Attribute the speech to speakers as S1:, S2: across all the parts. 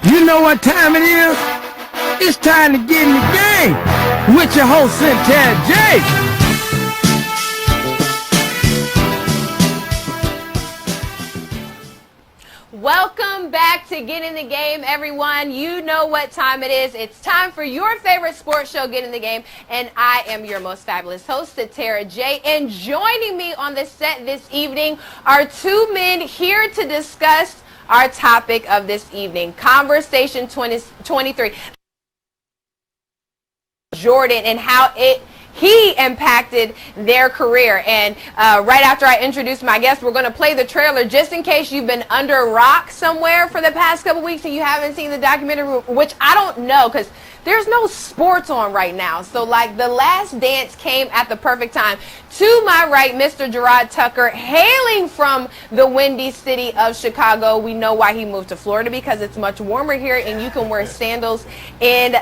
S1: You know what time it is? It's time to get in the game with your host, Cynthia J.
S2: Welcome back to Get in the Game, everyone. You know what time it is. It's time for your favorite sports show, Get in the Game, and I am your most fabulous host, Tara J. And joining me on the set this evening are two men here to discuss our topic of this evening, Conversation 2023. Jordan and how he impacted their career. And right after I introduce my guest, we're going to play the trailer just in case you've been under a rock somewhere for the past couple weeks and you haven't seen the documentary, which I don't know because there's no sports on right now. So like The Last Dance came at the perfect time. To my right, Mr. Jerrod Tucker, hailing from the windy city of Chicago. We know why he moved to Florida, because it's much warmer here and you can wear sandals in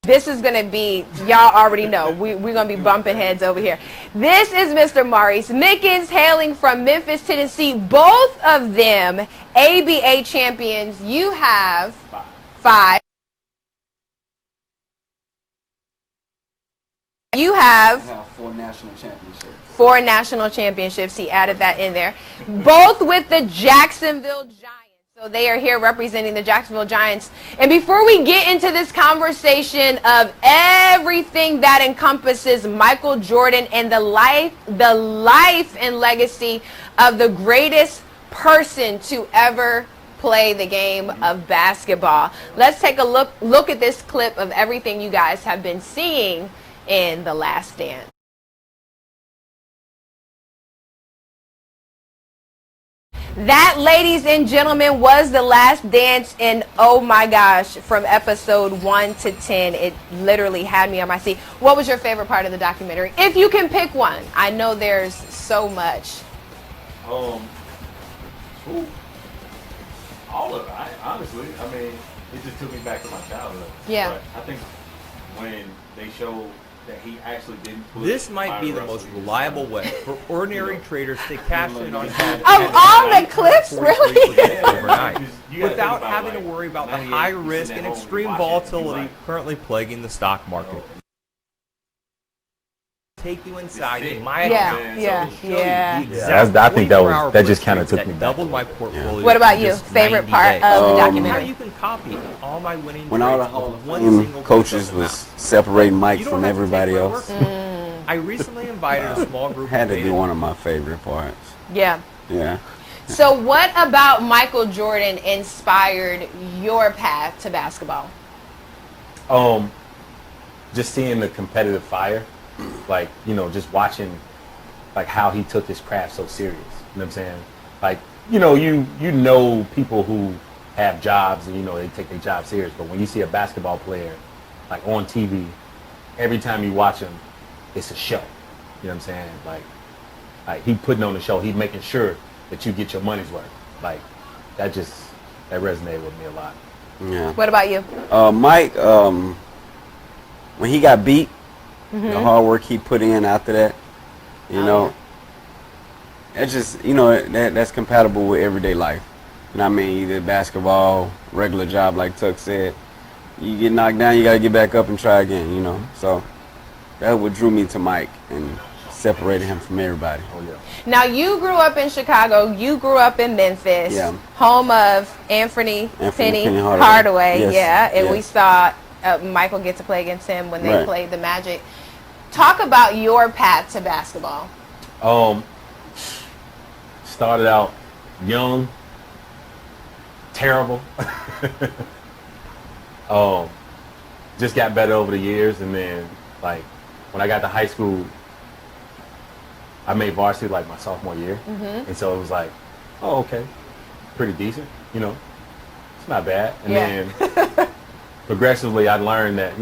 S2: This is going to be, y'all already know, we're going to be bumping heads over here. This is Mr. Maurice Mickens, hailing from Memphis, Tennessee. Both of them ABA champions. You have five. You have
S3: 4 national championships.
S2: 4 national championships. He added that in there. Both with the Jacksonville Giants. So they are here representing the Jacksonville Giants. And before we get into this conversation of everything that encompasses Michael Jordan and the life and legacy of the greatest person to ever play the game of basketball, let's take a look at this clip of everything you guys have been seeing in The Last Dance. That, ladies and gentlemen, was The Last Dance, and oh my gosh, from episode 1 to 10, it literally had me on my seat. What was your favorite part of the documentary? If you can pick one. I know there's so much.
S4: All of it, honestly. I mean, it just took me back to my childhood.
S2: Yeah.
S4: But I think when they showed that he actually didn't put
S5: this might be the most reliable way for ordinary traders to cash in on
S2: Of all the clips, really?
S5: overnight, without having to worry about the high risk and extreme volatility currently plaguing the stock market. Take you inside in my account.
S2: Yeah.
S6: I think that just kind of took me back.
S5: Doubled my portfolio.
S2: What about you? Favorite part of the documentary?
S5: You can copy all my winning
S3: When all the
S5: trades
S3: Hall
S5: with
S3: of
S5: one
S3: Fame
S5: single
S3: coaches
S5: amount.
S3: was separating Mike
S5: You don't
S3: from
S5: have to
S3: everybody
S5: take my
S3: else,
S5: word. I recently invited a small group
S3: had
S5: of
S3: to be one of my favorite parts.
S2: Yeah.
S3: Yeah.
S2: So what about Michael Jordan inspired your path to basketball?
S6: Just seeing the competitive fire, like, just watching like how he took his craft so serious. You know what I'm saying? Like, you know people who have jobs and they take their job serious, but when you see a basketball player like on TV, every time you watch him, it's a show. You know what I'm saying? Like he putting on the show, he making sure that you get your money's worth. Like that resonated with me a lot.
S3: Yeah.
S2: What about you?
S3: Mike, when he got beat, the hard work he put in after that, that's just, that's compatible with everyday life. You know what I mean? Either basketball, regular job, like Tuck said. You get knocked down, you got to get back up and try again, So that's what drew me to Mike and separated him from everybody.
S6: Oh, yeah.
S2: Now, you grew up in Chicago. You grew up in Memphis, home of Anthony Penny Hardaway.
S3: Yes.
S2: Yeah, and
S3: yes.
S2: we saw Michael get to play against him when they played the Magic. Talk about your path to basketball.
S6: Started out young, terrible. Just got better over the years, and then like when I got to high school, I made varsity like my sophomore year, and so it was like, oh, okay, pretty decent, it's not bad. And then progressively, I learned that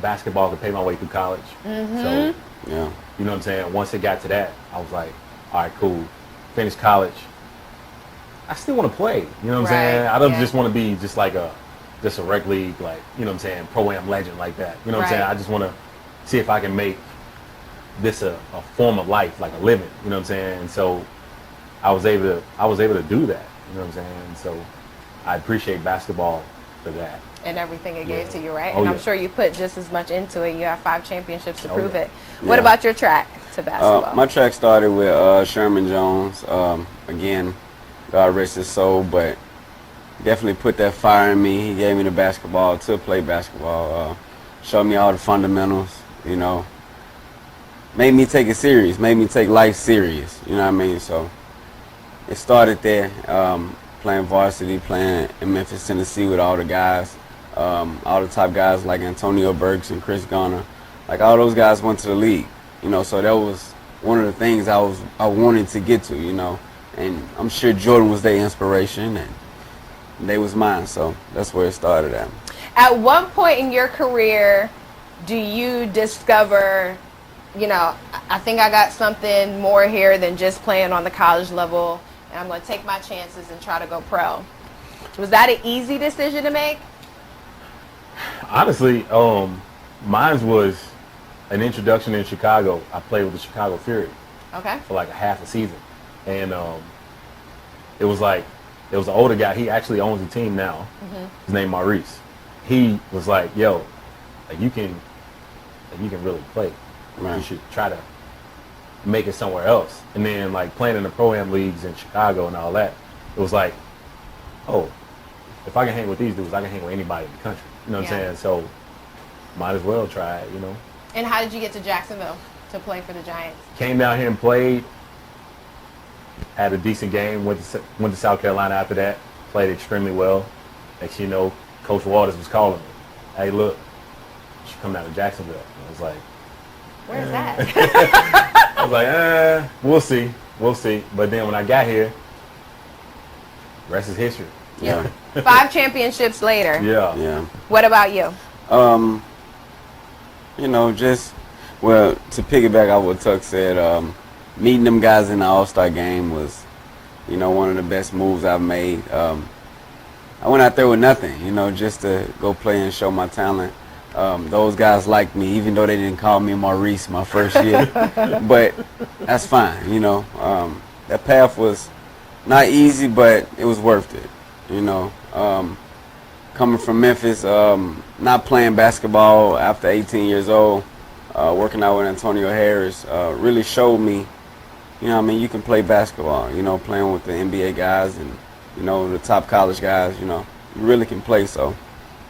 S6: basketball could pay my way through college. So
S3: Yeah.
S6: You know what I'm saying? Once it got to that, I was like, all right, cool. Finished college. I still want to play. You know what I'm saying? I don't just want to be just like a rec league, like, you know what I'm saying, pro-am legend like that. You know what I'm saying? I just want to see if I can make this a form of life, like a living. You know what I'm saying? And so I was able to do that. You know what I'm saying? So I appreciate basketball for that.
S2: And everything it gave to you, right?
S6: Oh,
S2: and I'm
S6: yeah.
S2: sure you put just as much into it. You have 5 championships to prove
S6: yeah.
S2: it. What about your track to basketball?
S3: My track started with Sherman Jones. Again, God rest his soul, but definitely put that fire in me. He gave me the basketball to play basketball. Showed me all the fundamentals, you know. Made me take it serious. Made me take life serious. You know what I mean? So it started there, playing varsity, playing in Memphis, Tennessee with all the guys. All the top guys like Antonio Burks and Chris Garner, like all those guys went to the league, you know. So that was one of the things I wanted to get to, you know. And I'm sure Jordan was their inspiration, and they was mine. So that's where it started at.
S2: At what point in your career do you discover, you know, I think I got something more here than just playing on the college level, and I'm going to take my chances and try to go pro? Was that an easy decision to make?
S6: Honestly, mine was an introduction in Chicago. I played with the Chicago Fury for like a half a season, and it was an older guy. He actually owns the team now. His name Maurice. He was like, "Yo, like you can really play.
S3: Right.
S6: You should try to make it somewhere else." And then like playing in the pro-am leagues in Chicago and all that, it was like, oh, if I can hang with these dudes, I can hang with anybody in the country. You know what I'm saying? So might as well try it, you know.
S2: And how did you get to Jacksonville to play for the Giants?
S6: Came down here and played. Had a decent game. Went to South Carolina after that. Played extremely well. Next thing you know, Coach Waters was calling me. Hey, look, you should come down to Jacksonville. And I was like,
S2: where's that?
S6: I was like, we'll see. We'll see. But then when I got here, rest is history.
S2: Yeah. 5 championships later.
S3: Yeah.
S2: What about you?
S3: You know, just, well, to piggyback off what Tuck said, meeting them guys in the All-Star game was, you know, one of the best moves I've made. I went out there with nothing, you know, just to go play and show my talent. Those guys liked me, even though they didn't call me Maurice my first year. But that's fine, you know. That path was not easy, but it was worth it, you know. Coming from Memphis, not playing basketball after 18 years old, working out with Antonio Harris, really showed me, you know what I mean, you can play basketball, you know, playing with the NBA guys and, you know, the top college guys, you know, you really can play. So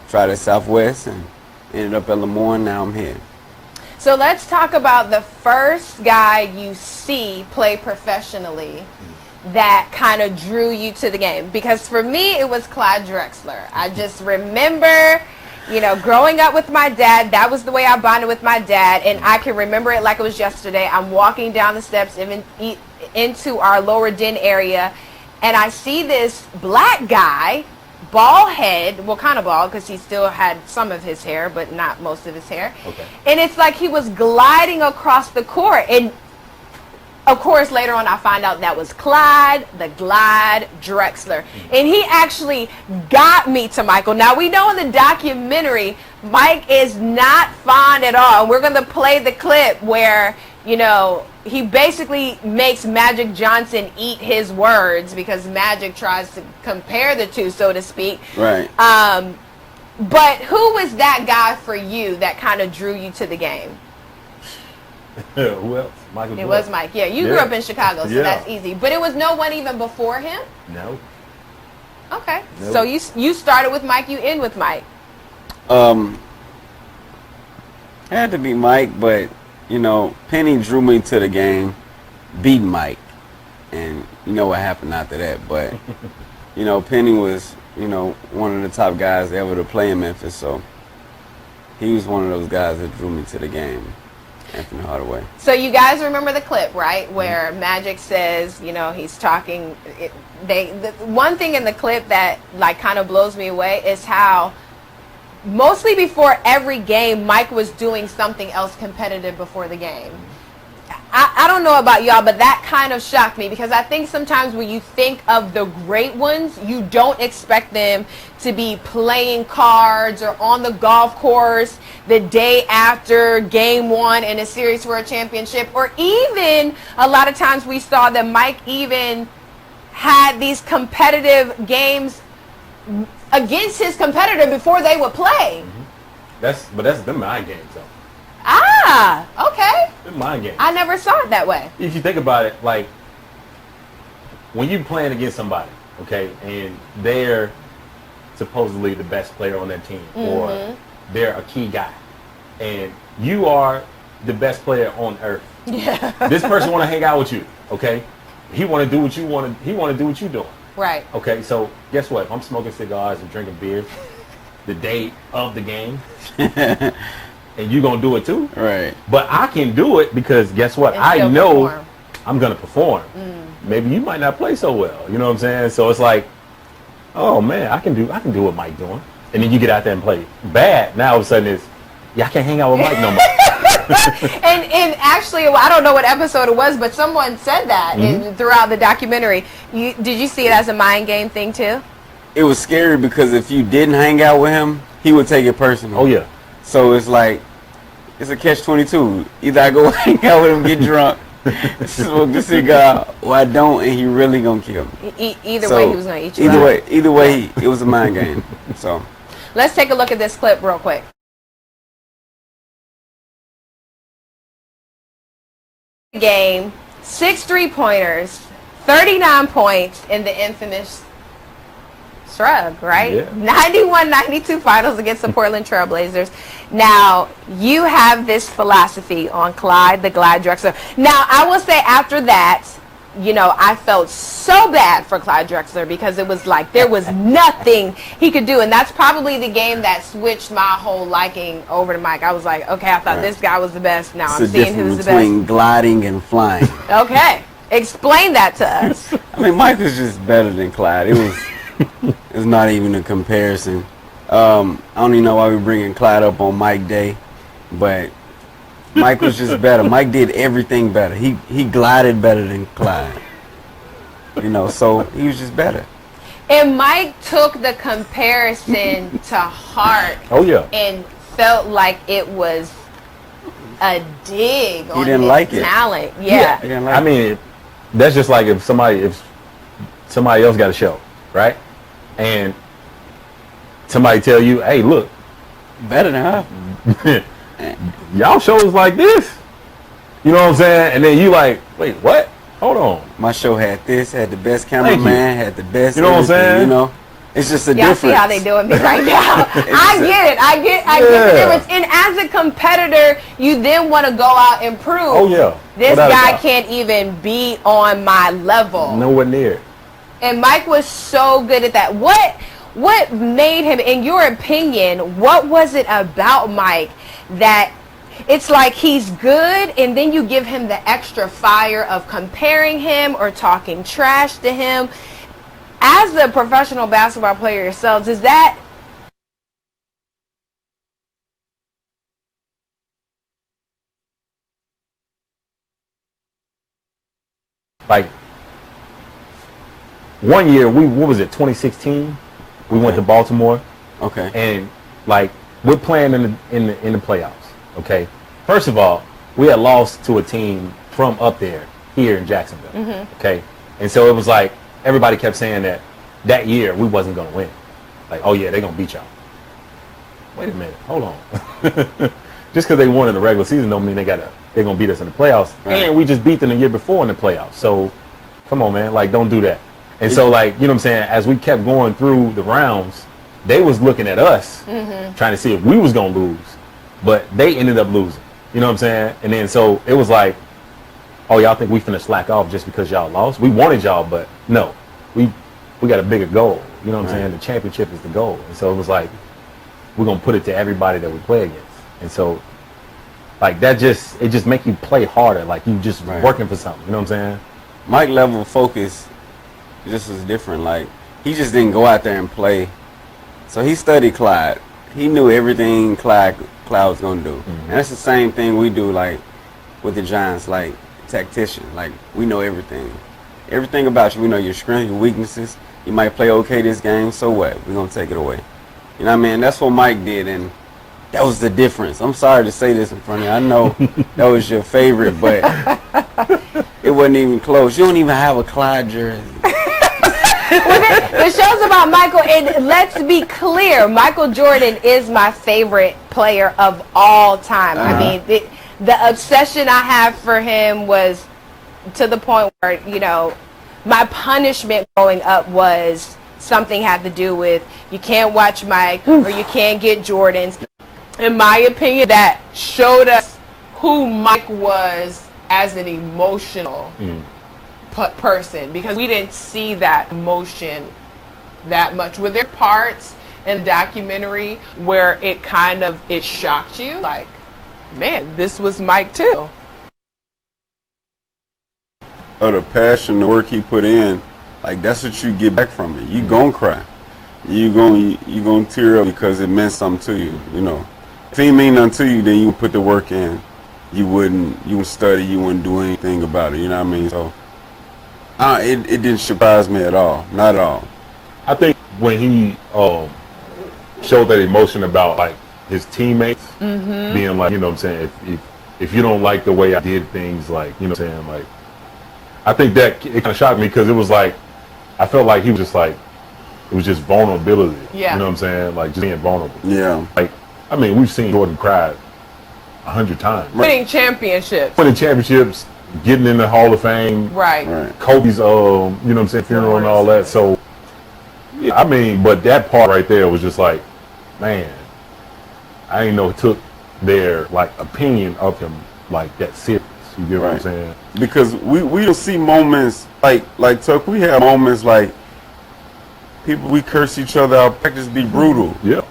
S3: tried at Southwest and ended up at Lemoyne. Now I'm here.
S2: So let's talk about the first guy you see play professionally that kind of drew you to the game. Because for me, it was Clyde Drexler. I just remember, you know, growing up with my dad, that was the way I bonded with my dad, and I can remember it like it was yesterday. I'm walking down the steps into our lower den area, and I see this black guy, bald head, well, kind of bald because he still had some of his hair, but not most of his hair.
S6: Okay.
S2: And it's like he was gliding across the court, and of course, later on, I find out that was Clyde, the Glide Drexler. And he actually got me to Michael. Now, we know in the documentary, Mike is not fond at all. And we're going to play the clip where, you know, he basically makes Magic Johnson eat his words because Magic tries to compare the two, so to speak.
S3: Right.
S2: But who was that guy for you that kind of drew you to the game?
S6: Who else? Michael.
S2: It was Mike. Yeah, you grew up in Chicago, so that's easy. But it was no one even before him?
S6: No.
S2: Okay.
S6: Nope.
S2: So you started with Mike, you end with Mike.
S3: Had to be Mike, but, you know, Penny drew me to the game, beat Mike. And you know what happened after that. But, you know, Penny was, you know, one of the top guys ever to play in Memphis. So he was one of those guys that drew me to the game. Anthony Hardaway.
S2: So you guys remember the clip, right, where Magic says, you know, he's talking. The one thing in the clip that like kind of blows me away is how mostly before every game, Mike was doing something else competitive before the game. I don't know about y'all, but that kind of shocked me because I think sometimes when you think of the great ones, you don't expect them to be playing cards or on the golf course the day after game one in a series for a championship, or even a lot of times we saw that Mike even had these competitive games against his competitor before they would play.
S6: But that's the mind games, though.
S2: Ah, okay.
S6: The mind games.
S2: I never saw it that way.
S6: If you think about it, like when you're playing against somebody, okay, and they're supposedly the best player on their team, or they're a key guy, and you are the best player on earth.
S2: Yeah.
S6: This person want to hang out with you, okay? He want to do what you want to. He want to do what you're doing.
S2: Right.
S6: Okay, so guess what? If I'm smoking cigars and drinking beer the day of the game, and you gonna do it too,
S3: Right.
S6: but I can do it because guess what?
S2: And
S6: I
S2: still
S6: know
S2: perform.
S6: I'm gonna perform. Maybe you might not play so well. You know what I'm saying? So it's like, oh man, I can do what Mike doing. And then you get out there and play bad. Now all of a sudden it's, I can't hang out with Mike no more.
S2: and actually, I don't know what episode it was, but someone said that throughout the documentary. Did you see it as a mind game thing too?
S3: It was scary because if you didn't hang out with him, he would take it personal.
S6: Oh yeah.
S3: So it's like, it's a catch-22. Either I go hang out with him, get drunk, smoke the cigar, or I don't, and he really gonna kill me.
S2: Either way, he was gonna eat you
S3: Either
S2: out.
S3: way, it was a mind game. So
S2: Let's take a look at this clip real quick. Game, 6 3-pointers, 39 points in the infamous shrug, right?
S6: Yeah.
S2: 91-92 finals against the Portland Trailblazers. Now, you have this philosophy on Clyde, the Glide Drexler. Now, I will say after that, you know, I felt so bad for Clyde Drexler because it was like there was nothing he could do. And that's probably the game that switched my whole liking over to Mike. I was like, okay, I thought this guy was the best. Now
S3: it's
S2: I'm
S3: the
S2: seeing who's
S3: difference
S2: the best.
S3: between gliding and flying.
S2: Okay. Explain that to us.
S3: I mean, Mike was just better than Clyde. It's not even a comparison. I don't even know why we're bringing Clyde up on Mike Day, but Mike was just better. Mike did everything better. He glided better than Clyde. You know, so he was just better.
S2: And Mike took the comparison to heart.
S6: Oh yeah.
S2: And felt like it was a dig on
S3: didn't
S2: his
S3: like it.
S2: talent. Yeah.
S3: He didn't like
S6: I mean, that's just like if somebody else got a show, right? And somebody tell you, hey, look,
S3: better than her.
S6: y'all shows like this. You know what I'm saying? And then you like, wait, what? Hold on.
S3: My show had the best
S6: Thank
S3: cameraman, had the best.
S6: You know what I'm
S3: everything,
S6: saying?
S3: You know, it's just a
S2: Y'all
S3: difference.
S2: see how they doing me right now. I get it. I get the
S6: Yeah.
S2: difference. And as a competitor, you then want to go out and prove
S6: Oh yeah.
S2: this
S6: Without a
S2: guy
S6: doubt.
S2: can't even be on my level.
S6: Nowhere near.
S2: And Mike was so good at that. What made him, in your opinion, what was it about Mike that it's like he's good and then you give him the extra fire of comparing him or talking trash to him? As a professional basketball player yourselves, is that
S6: Like one year, what was it, 2016? We went to Baltimore,
S3: Okay.
S6: and like we're playing in the playoffs. Okay, first of all, we had lost to a team from up there here in Jacksonville. Okay, and so it was like everybody kept saying that year we wasn't gonna win. Like, oh yeah, they're gonna beat y'all. Wait a minute, hold on. Just because they won in the regular season don't mean they're gonna beat us in the playoffs.
S3: Right.
S6: And we just beat them the year before in the playoffs. So come on, man, like don't do that. And so like, you know what I'm saying, as we kept going through the rounds, they was looking at us trying to see if we was gonna lose. But they ended up losing. You know what I'm saying? And then so it was like, oh, y'all think we finna slack off just because y'all lost? We wanted y'all, but no. We got a bigger goal. You know what I'm saying? The championship is the goal. And so it was like, we're gonna put it to everybody that we play against. And so like it just make you play harder, like you just working for something. You know what I'm saying?
S3: Mike level of focus just was different. Like, he just didn't go out there and play. So he studied Clyde. He knew everything Clyde was gonna do. And that's the same thing we do, like with the Giants. Like, tactician. Like, we know everything. Everything about you. We know your strengths, your weaknesses. You might play okay this game, so what? We're going to take it away. You know what I mean? That's what Mike did, and that was the difference. I'm sorry to say this in front of you. I know that was your favorite, but it wasn't even close. You don't even have a Clyde jersey.
S2: The show's about Michael, and let's be clear, Michael Jordan is my favorite player of all time. I mean, the obsession I have for him was to the point where, you know, my punishment growing up was something had to do with you can't watch Mike or you can't get Jordans. In my opinion, that showed us who Mike was as an emotional person, because we didn't see that emotion that much. Were there parts in the documentary where it shocked you? Like, man, this was Mike too.
S7: Of the passion, the work he put in, like, that's what you get back from it. You gon' cry. You gon' tear up because it meant something to you, you know. If it ain't mean nothing to you, then you would put the work in. You wouldn't study, you wouldn't do anything about it, you know what I mean? So it didn't surprise me at all, not at all.
S6: I think when he showed that emotion about, like, his teammates being like, you know what I'm saying, if you don't like the way I did things, like, you know what I'm saying, like, I think that it kind of shocked me, because it was like, I felt like he was just like, it was just vulnerability.
S2: Yeah.
S6: You know what I'm saying? Like, just being vulnerable.
S7: Yeah.
S6: Like, I mean, we've seen Jordan cry 100 times.
S2: Winning championships.
S6: Winning championships, getting in the Hall of Fame.
S2: Right.
S6: Kobe's, you know what I'm saying, funeral and all that. So, yeah, I mean, but that part right there was just like, man, I didn't know it took their, like, opinion of him like that serious. You get what I'm saying?
S7: Because we don't see moments like Tuck. We have moments like people, we curse each other out, practice be brutal.
S6: Yeah.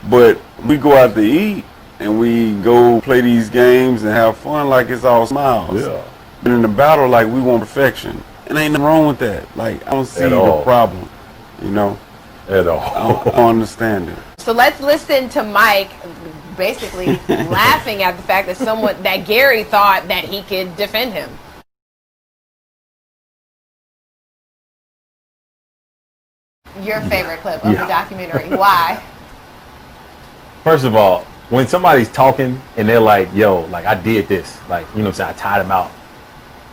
S7: But we go out to eat and we go play these games and have fun like it's all smiles.
S6: Yeah.
S7: But in the battle, like, we want perfection. And ain't nothing wrong with that. Like, I don't see the problem, you know?
S6: At all.
S7: I don't understand it.
S2: So let's listen to Mike basically laughing at the fact that Gary thought that he could defend him. Your favorite clip of the documentary. Why?
S6: First of all, when somebody's talking and they're like, yo, like, I did this, like, you know what I'm saying, I tied him out.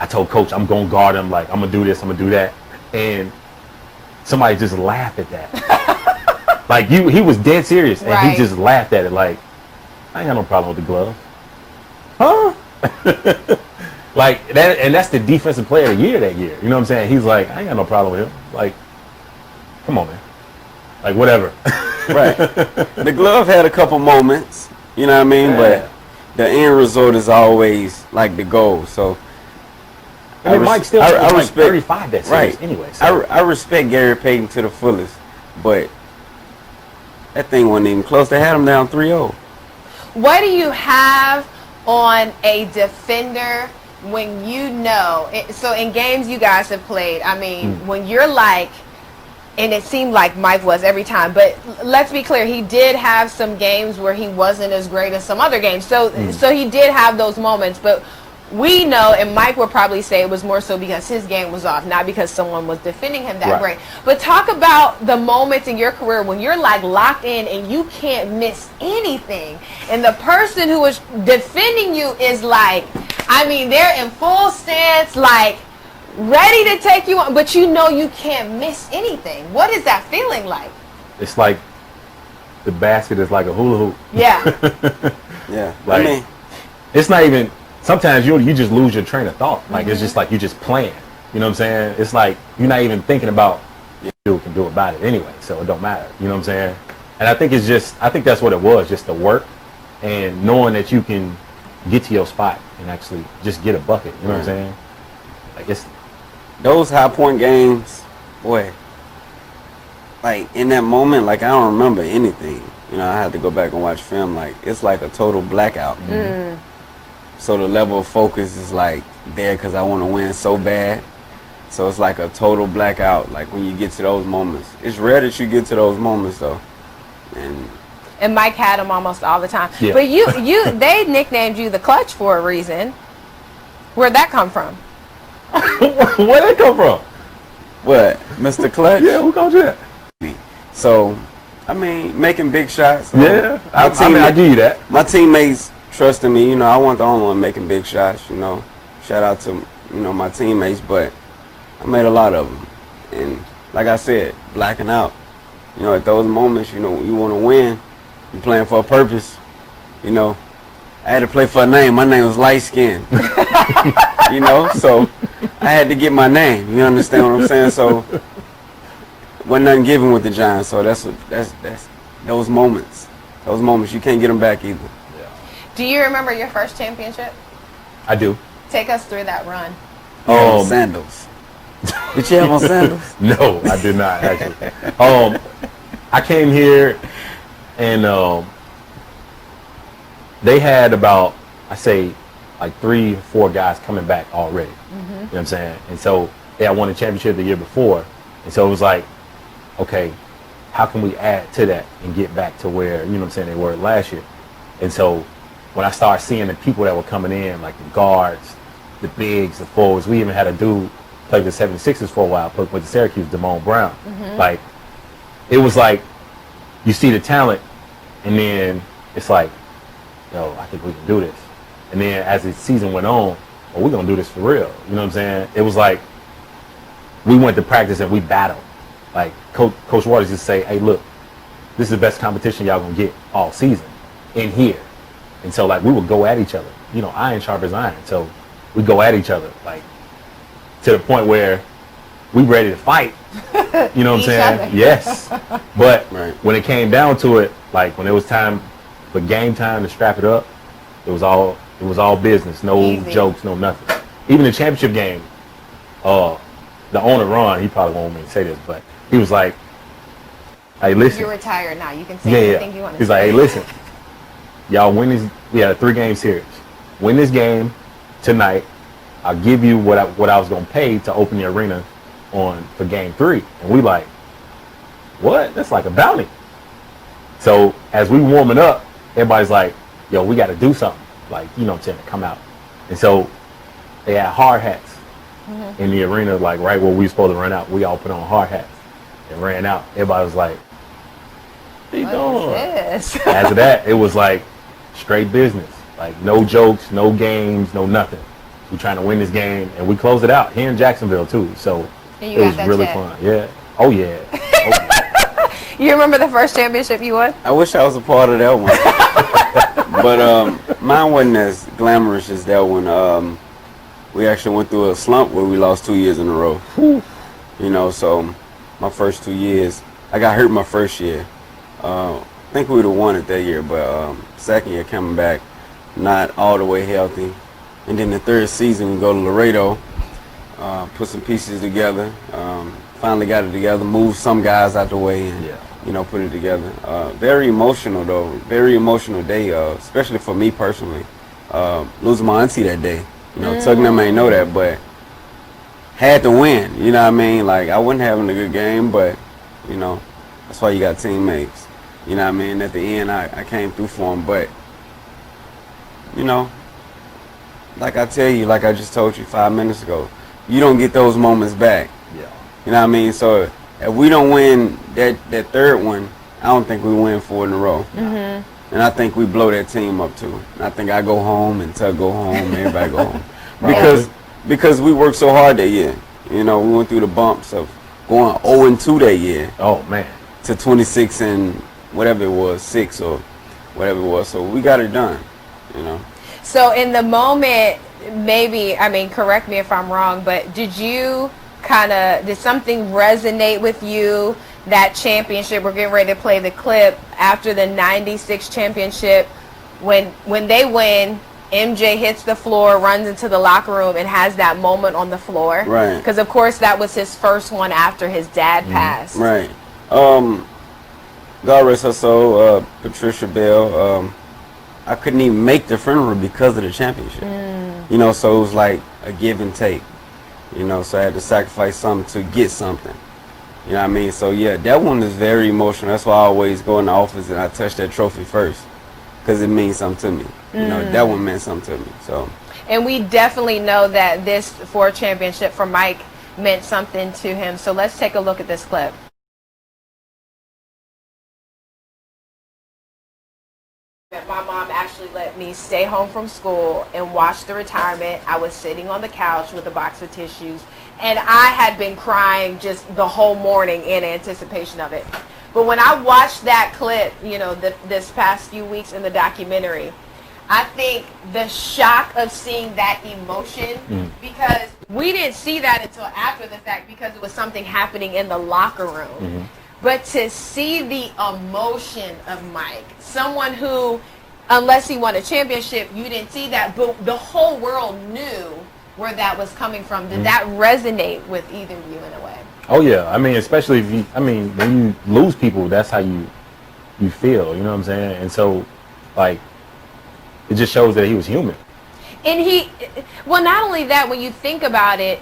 S6: I told coach I'm gonna guard him, like, I'm gonna do this, I'm gonna do that. And somebody just laughed at that. Like, he was dead serious, and he just laughed at it, like, I ain't got no problem with the glove. Huh? Like, that, and that's the defensive player of the year that year. You know what I'm saying? He's like, I ain't got no problem with him. Like, come on, man. Like, whatever.
S3: Right. The glove had a couple moments, you know what I mean? But the end result is always, like, the goal. So
S6: I mean, Mike still I respect 35 that series anyway. So.
S3: I respect Gary Payton to the fullest, but that thing wasn't even close. They had him down 3-0.
S2: What do you have on a defender when you know? So in games you guys have played, I mean, when you're like, and it seemed like Mike was every time, but let's be clear, he did have some games where he wasn't as great as some other games. So he did have those moments, but we know, and Mike would probably say it was more so because his game was off, not because someone was defending him that great. But talk about the moments in your career when you're like locked in and you can't miss anything, and the person who is defending you is like, I mean, they're in full stance, like ready to take you on, but you know you can't miss anything. What is that feeling like?
S6: It's like the basket is like a hula hoop.
S2: Yeah.
S3: Yeah.
S6: Like,
S3: I mean,
S6: it's not even. Sometimes you just lose your train of thought. Like, it's just like you just playing. You know what I'm saying? It's like you're not even thinking about what you can do about it anyway, so it don't matter. You know what I'm saying? And I think that's what it was, just the work and knowing that you can get to your spot and actually just get a bucket. You know what I'm saying? Like, it's
S3: those high point games, boy, like in that moment, like I don't remember anything. You know, I had to go back and watch film. Like, it's like a total blackout. So the level of focus is like there because I want to win so bad. So it's like a total blackout. Like when you get to those moments, it's rare that you get to those moments though.
S2: And Mike had them almost all the time.
S6: Yeah.
S2: But they nicknamed you the clutch for a reason. Where'd that come from?
S6: Where'd that come from?
S3: What, Mr. Clutch?
S6: Yeah, who called you that?
S3: So, I mean, making big shots.
S6: Yeah, I give you that.
S3: My teammates trusted me. You know, I wasn't the only one making big shots. You know, shout out to my teammates, but I made a lot of them. And like I said, blacking out. You know, at those moments, you know, you want to win. You're playing for a purpose. You know, I had to play for a name. My name was Light Skin. You know, so I had to get my name. You understand what I'm saying? So wasn't nothing given with the Giants. So that's those moments. Those moments you can't get them back either.
S6: Yeah.
S2: Do you remember your first championship?
S6: I do.
S2: Take us through that run.
S3: Sandals. Did you have on sandals?
S6: No, I did not actually. I came here and they had about, I say, like 3 or 4 guys coming back already. You know what I'm saying? And so they had won the championship the year before. And so it was like, okay, how can we add to that and get back to where, you know what I'm saying, they were last year? And so when I started seeing the people that were coming in, like the guards, the bigs, the forwards, we even had a dude play with the 76ers for a while, with the Syracuse, Damone Brown. Like, it was like, you see the talent, and then it's like, yo, I think we can do this. And then as the season went on, well, we're going to do this for real. You know what I'm saying? It was like, we went to practice and we battled. Like, Coach Waters just say, hey, look, this is the best competition y'all going to get all season in here. And so, like, we would go at each other. You know, iron sharp as iron. So we go at each other, like, to the point where we ready to fight. You know what I'm saying? Yes. But when it came down to it, like, when it was time for game time to strap it up, it was all business. No jokes, no nothing. Even the championship game, the owner, Ron, he probably won't want me to say this, but he was like, hey, listen.
S2: You're retired now. You can say anything you want to say.
S6: He's like, hey, listen. Y'all win this. We had a 3-game series. Win this game tonight. I'll give you what I was going to pay to open the arena for game 3. And we like, what? That's like a bounty. So as we warming up, everybody's like, yo, we got to do something. Like, you know what I'm saying, come out. And so they had hard hats in the arena, like right where we were supposed to run out. We all put on hard hats and ran out. Everybody was like, what are you doing? After that, it was like straight business. Like, no jokes, no games, no nothing. We're trying to win this game, and we closed it out here in Jacksonville too. So it was really fun. Yeah. Oh yeah.
S2: You remember the first championship you won?
S3: I wish I was a part of that one. But mine wasn't as glamorous as that one. We actually went through a slump where we lost 2 years in a row. You know, so my first 2 years, I got hurt my first year. I think we would have won it that year, but second year coming back, not all the way healthy. And then the third season, we go to Laredo, put some pieces together, finally got it together, moved some guys out the way, and you know, put it together. Very emotional though, very emotional day, especially for me personally. Losing my auntie that day, you know, Tug and them ain't know that, but had to win. You know what I mean? Like, I wasn't having a good game, but you know, that's why you got teammates. You know what I mean? At the end, I came through for them, but you know, like I tell you, like I just told you 5 minutes ago, you don't get those moments back. Yeah. You know what I mean? So if we don't win that third one, I don't think we win 4 in a row. And I think we blow that team up too. And I think I go home and Tug go home and everybody go home. Because we worked so hard that year. You know, we went through the bumps of going 0-2 that year. Oh man. To 26 and whatever it was, 6 or whatever it was. So we got it done, you know.
S2: So in the moment, maybe, I mean, correct me if I'm wrong, but did something resonate with you, that championship? We're getting ready to play the clip after the 96 championship. When they win, MJ hits the floor, runs into the locker room, and has that moment on the floor. Right. Because, of course, that was his first one after his dad passed.
S3: Right. God rest her soul, Patricia Bell. I couldn't even make the funeral because of the championship. You know, so it was like a give and take. You know, so I had to sacrifice something to get something. You know what I mean? So yeah, that one is very emotional. That's why I always go in the office and I touch that trophy first. because it means something to me. You know, that one meant something to me. So.
S2: And we definitely know that this 4th championship for Mike meant something to him. So let's take a look at this clip. My mom actually let me stay home from school and watch the retirement. I was sitting on the couch with a box of tissues, and I had been crying just the whole morning in anticipation of it. But when I watched that clip, you know, this past few weeks in the documentary, I think the shock of seeing that emotion, because we didn't see that until after the fact because it was something happening in the locker room. But to see the emotion of Mike, someone who, unless he won a championship, you didn't see that, but the whole world knew where that was coming from. Did that resonate with either of you in a way?
S6: Oh yeah, I mean, especially if you, I mean, when you lose people, that's how you feel, you know what I'm saying? And so, like, it just shows that he was human.
S2: And he, well, not only that, when you think about it,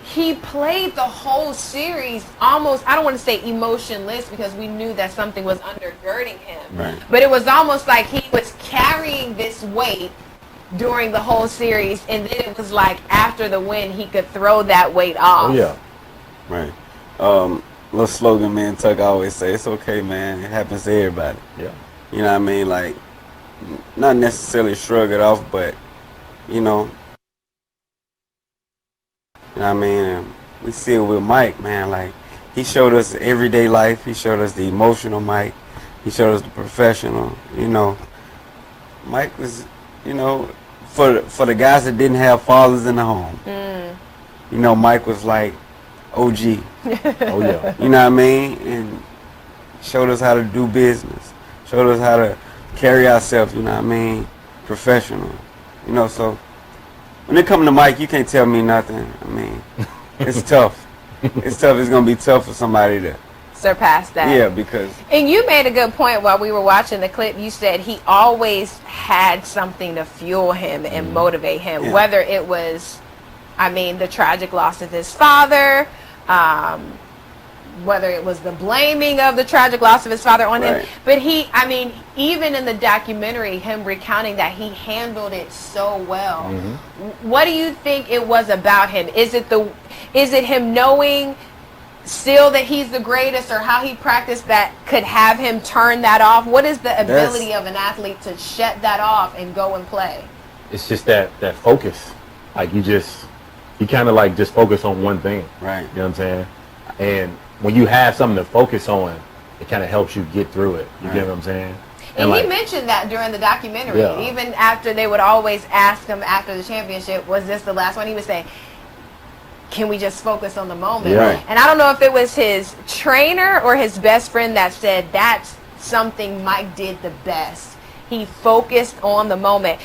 S2: he played the whole series almost, I don't want to say emotionless because we knew that something was undergirding him.
S3: Right.
S2: But it was almost like he was carrying this weight during the whole series, and then it was like after the win he could throw that weight off.
S6: Oh yeah.
S3: Right. Little slogan me and Tuck always say, it's okay, man. It happens to everybody.
S6: Yeah.
S3: You know what I mean? Like, not necessarily shrug it off, but, you know what I mean? And we see it with Mike, man. Like, he showed us everyday life. He showed us the emotional Mike. He showed us the professional. You know, Mike was, you know, for the guys that didn't have fathers in the home, you know, Mike was like OG.
S6: Oh yeah.
S3: You know what I mean? And showed us how to do business. Showed us how to carry ourselves, you know what I mean? Professional. You know, so when it comes to Mike, you can't tell me nothing. I mean, it's tough. It's tough. It's going to be tough for somebody to
S2: surpass that.
S3: Yeah, because.
S2: And you made a good point while we were watching the clip. You said he always had something to fuel him and motivate him, whether it was, I mean, the tragic loss of his father, whether it was the blaming of the tragic loss of his father on him. But he, I mean, even in the documentary, him recounting that he handled it so well. What do you think it was about him? Is it him knowing still that he's the greatest, or how he practiced that could have him turn that off? What is the ability of an athlete to shut that off and go and play?
S6: It's just that focus. Like, you kind of like just focus on one thing.
S3: Right.
S6: You know what I'm saying? And when you have something to focus on, it kind of helps you get through it. You get what I'm saying?
S2: And
S6: like,
S2: he mentioned that during the documentary. Even after they would always ask him after the championship, was this the last one? He would say, can we just focus on the moment? And I don't know if it was his trainer or his best friend that said that's something Mike did the best. He focused on the moment.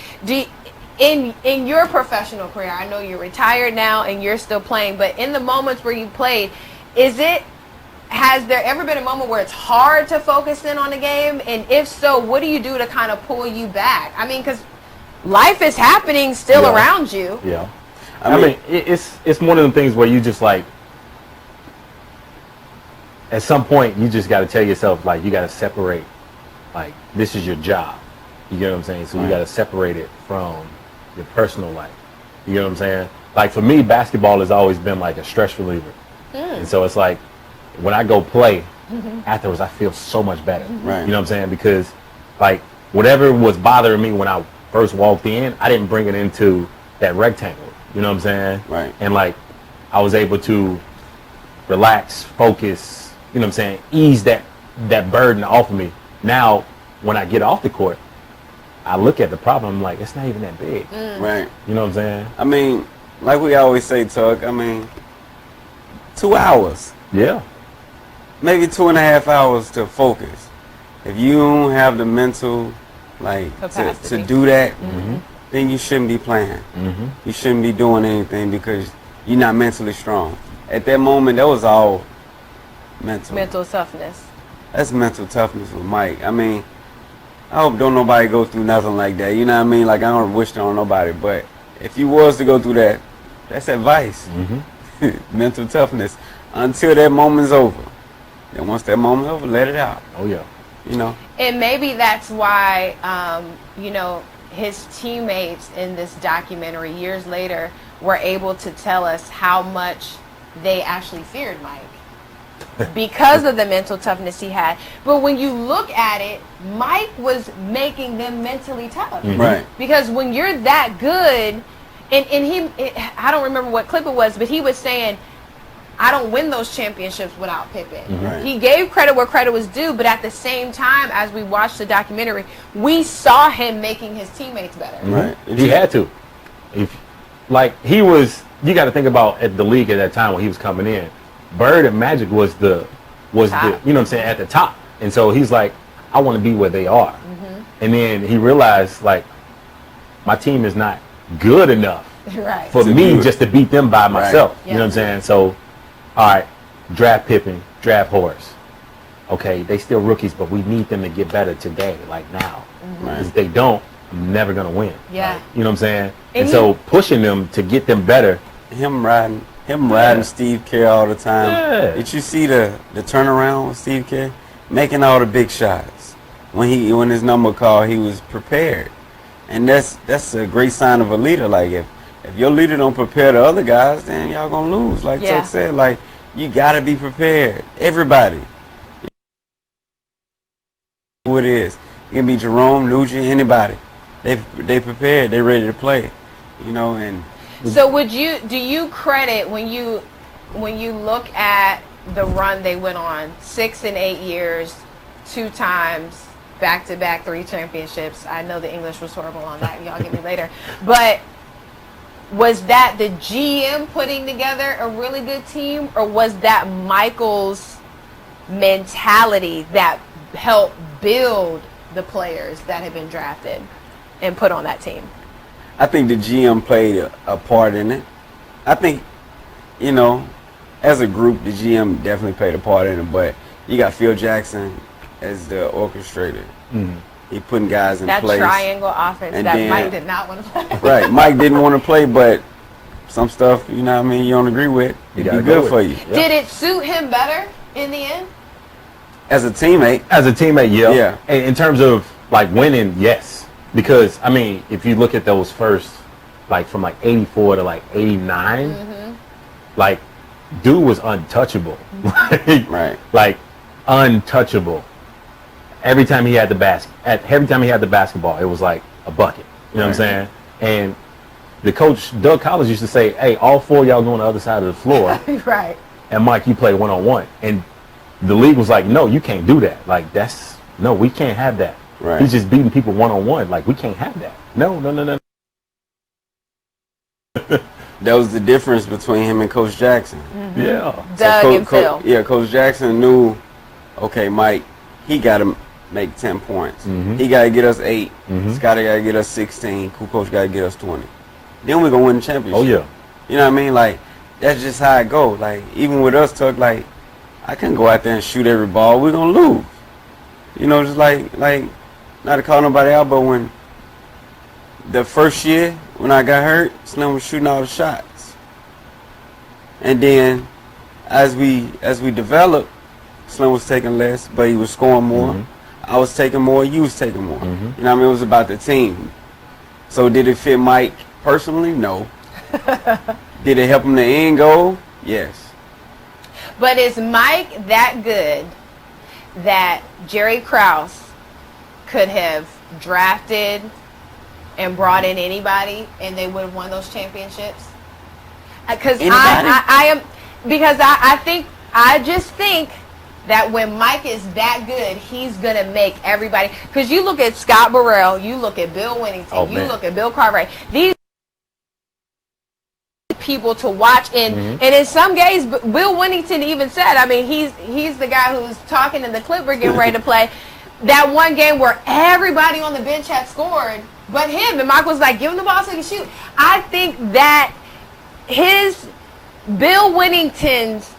S2: In your professional career, I know you're retired now and you're still playing, but in the moments where you played, has there ever been a moment where it's hard to focus in on a game? And if so, what do you do to kind of pull you back? I mean, because life is happening still around you.
S6: Yeah. I mean, it's one of them things where you just like, at some point, you just got to tell yourself, like, you got to separate, like, this is your job. You get what I'm saying? So you got to separate it from your personal life. You get what I'm saying? Like, for me, basketball has always been like a stress reliever. And so it's like, when I go play, afterwards, I feel so much better. You know what I'm saying? Because, like, whatever was bothering me when I first walked in, I didn't bring it into that rectangle. You know what I'm saying?
S3: Right.
S6: And, like, I was able to relax, focus, you know what I'm saying, ease that burden off of me. Now, when I get off the court, I look at the problem, I'm like, it's not even that big.
S3: Right.
S6: You know what I'm saying?
S3: I mean, like we always say, Tuck, I mean, 2 hours.
S6: Yeah.
S3: Maybe 2.5 hours to focus. If you don't have the mental, like, to do that, then you shouldn't be playing. You shouldn't be doing anything because you're not mentally strong. At that moment, that was all mental.
S2: Mental toughness.
S3: That's mental toughness with Mike. I mean, I hope don't nobody go through nothing like that. You know what I mean? Like, I don't wish that on nobody. But if you was to go through that, that's advice. Mental toughness. Until that moment's over. Then once that moment's over, let it out.
S6: Oh, yeah.
S3: you know.
S2: And maybe that's why, you know, his teammates in this documentary years later were able to tell us how much they actually feared Mike because of the mental toughness he had. But when you look at it, Mike was making them mentally tough.
S3: Right.
S2: Because when you're that good, I don't remember what clip it was, but he was saying, I don't win those championships without Pippen.
S3: Right.
S2: He gave credit where credit was due, but at the same time, as we watched the documentary, we saw him making his teammates better.
S3: Right.
S6: He had to. He was, you got to think about at the league at that time when he was coming in. Bird and Magic was the you know what I'm saying, at the top. And so he's like, I want to be where they are. And then he realized, like, my team is not good enough for me just to beat them by myself.
S2: Right.
S6: You know what I'm saying? So, all right, draft Pippen, draft Horace. Okay, they still rookies, but we need them to get better today, like now. If they don't, I'm never going to win.
S2: Yeah.
S6: Like, you know what I'm saying? And so pushing them to get them better.
S3: Him riding Steve Kerr all the time.
S6: Yeah.
S3: Did you see the turnaround with Steve Kerr? Making all the big shots. When his number called, he was prepared. And that's a great sign of a leader. Like if your leader don't prepare the other guys, then y'all gonna lose. Like Tuck said, like you gotta be prepared. Everybody. Who it is. It can be Jerome, Nugent, anybody. They prepared, they ready to play. You know, and
S2: so do you credit when you look at the run they went on, 6 and 8 years, 2 times, back-to-back 3 championships. I know the English was horrible on that. Y'all get me later. But was that the GM putting together a really good team, or was that Michael's mentality that helped build the players that had been drafted and put on that team?
S3: I think the GM played a part in it. I think, you know, as a group, the GM definitely played a part in it, but you got Phil Jackson as the orchestrator. He putting guys in place.
S2: That triangle offense
S3: and
S2: that
S3: then,
S2: Mike did not want to play.
S3: Right. Mike didn't want to play, but some stuff, you know what I mean, you don't agree with, it'd be good for you.
S2: Did it suit him better in the end?
S3: As a teammate,
S6: yeah. And in terms of, like, winning, yes. Because, I mean, if you look at those first, like, from, like, 84 to, like, 89, like, dude was untouchable.
S3: right.
S6: Like, untouchable. Every time he had the basketball, it was like a bucket. You know what I'm saying? And the coach, Doug Collins, used to say, hey, all 4 of y'all go on the other side of the floor.
S2: Right.
S6: And Mike, you play one-on-one. And the league was like, no, you can't do that. Like, we can't have that.
S3: Right.
S6: He's just beating people one-on-one. Like, we can't have that. No.
S3: That was the difference between him and Coach Jackson.
S6: Yeah.
S2: Doug and Phil.
S3: Coach Jackson knew, okay, Mike, he got to make 10 points. He got to get us 8. Scotty got to get us 16. Coach got to get us 20. Then we're going to win the championship.
S6: Oh, yeah.
S3: You know what I mean? Like, that's just how it go. Like, even with us, Tuck, like, I couldn't go out there and shoot every ball. We're going to lose. You know, just like, not to call nobody out, but when the first year, when I got hurt, Slim was shooting all the shots. And then, as we developed, Slim was taking less, but he was scoring more. I was taking more, you was taking more. You know what I mean? It was about the team. So did it fit Mike personally? No. Did it help him to end goal? Yes.
S2: But is Mike that good that Jerry Krause could have drafted and brought in anybody and they would have won those championships? Because I just think that when Mike is that good, he's going to make everybody. Because you look at Scott Burrell, you look at Bill Winnington, look at Bill Cartwright. These people to watch, and in some games, Bill Winnington even said, I mean, he's the guy who's talking in the clip we're getting ready to play. That one game where everybody on the bench had scored, but him, and Mike was like, give him the ball so he can shoot. I think that Bill Winnington's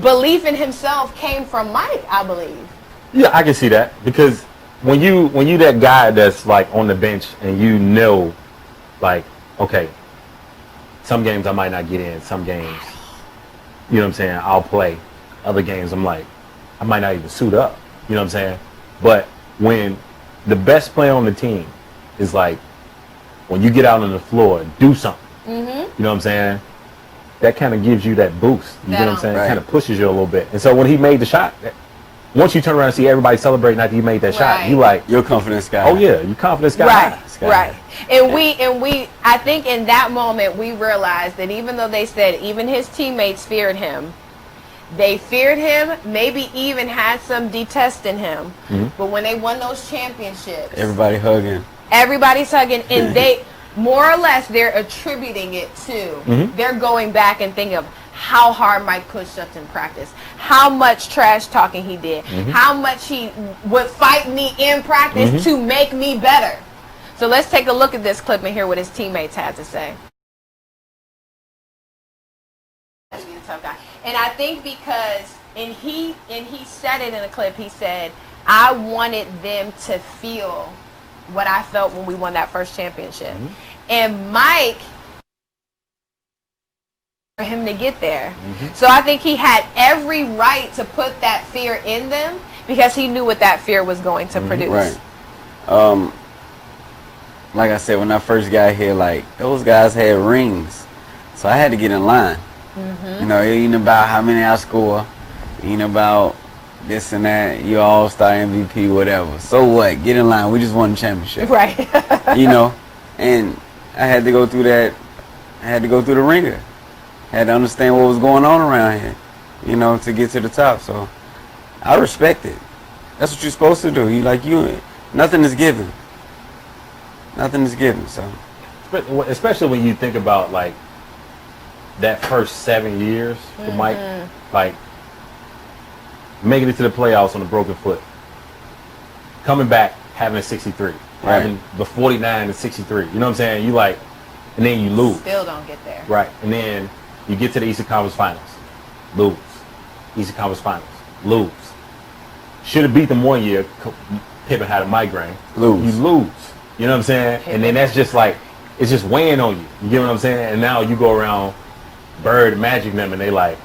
S2: belief in himself came from Mike, I believe.
S6: Yeah, I can see that, because when you that guy that's like on the bench and you know, like, okay, some games I might not get in, some games, you know what I'm saying, I'll play. Other games I'm like, I might not even suit up, you know what I'm saying? But when the best player on the team is like, when you get out on the floor, do something. You know what I'm saying? That kind of gives you that boost. You know what I'm saying?
S3: Right.
S6: It kind of pushes you a little bit. And so when he made the shot, once you turn around and see everybody celebrating after you made that shot, you like,
S3: your confidence guy.
S6: oh yeah, your confidence guy.
S2: Right. And we I think in that moment we realized that even though they said even his teammates feared him, they feared him, maybe even had some detest in him. But when they won those championships,
S3: Everybody hugging.
S2: everybody's hugging, and they more or less they're attributing it to they're going back and thinking of how hard Mike pushed us in practice, how much trash talking he did, how much he would fight me in practice to make me better. So let's take a look at this clip and hear what his teammates had to say. And I think because, and he said it in a clip, he said, I wanted them to feel what I felt when we won that first championship. And Mike, for him to get there. So I think he had every right to put that fear in them because he knew what that fear was going to produce.
S3: Right. Like I said, when I first got here, like, those guys had rings. So I had to get in line. You know, it ain't about how many I score. It ain't about this and that. You all-star MVP, whatever. So what? Get in line. We just won the championship.
S2: Right.
S3: You know? And I had to go through that. I had to go through the ringer. Had to understand what was going on around here, you know, to get to the top. So I respect it. That's what you're supposed to do. Nothing is given. Nothing is given. So,
S6: especially when you think about like that first 7 years for Mike, like making it to the playoffs on a broken foot, coming back having a 63, having the 49 and 63. You know what I'm saying? You like, and then you lose.
S2: Still don't get there.
S6: Right, and then you get to the Eastern Conference Finals, lose. Eastern Conference Finals, lose. Should have beat them one year. Pippen had a migraine.
S3: Lose.
S6: You lose. You know what I'm saying? And then that's just like, it's just weighing on you. You get what I'm saying? And now you go around Bird, Magic them, and they like,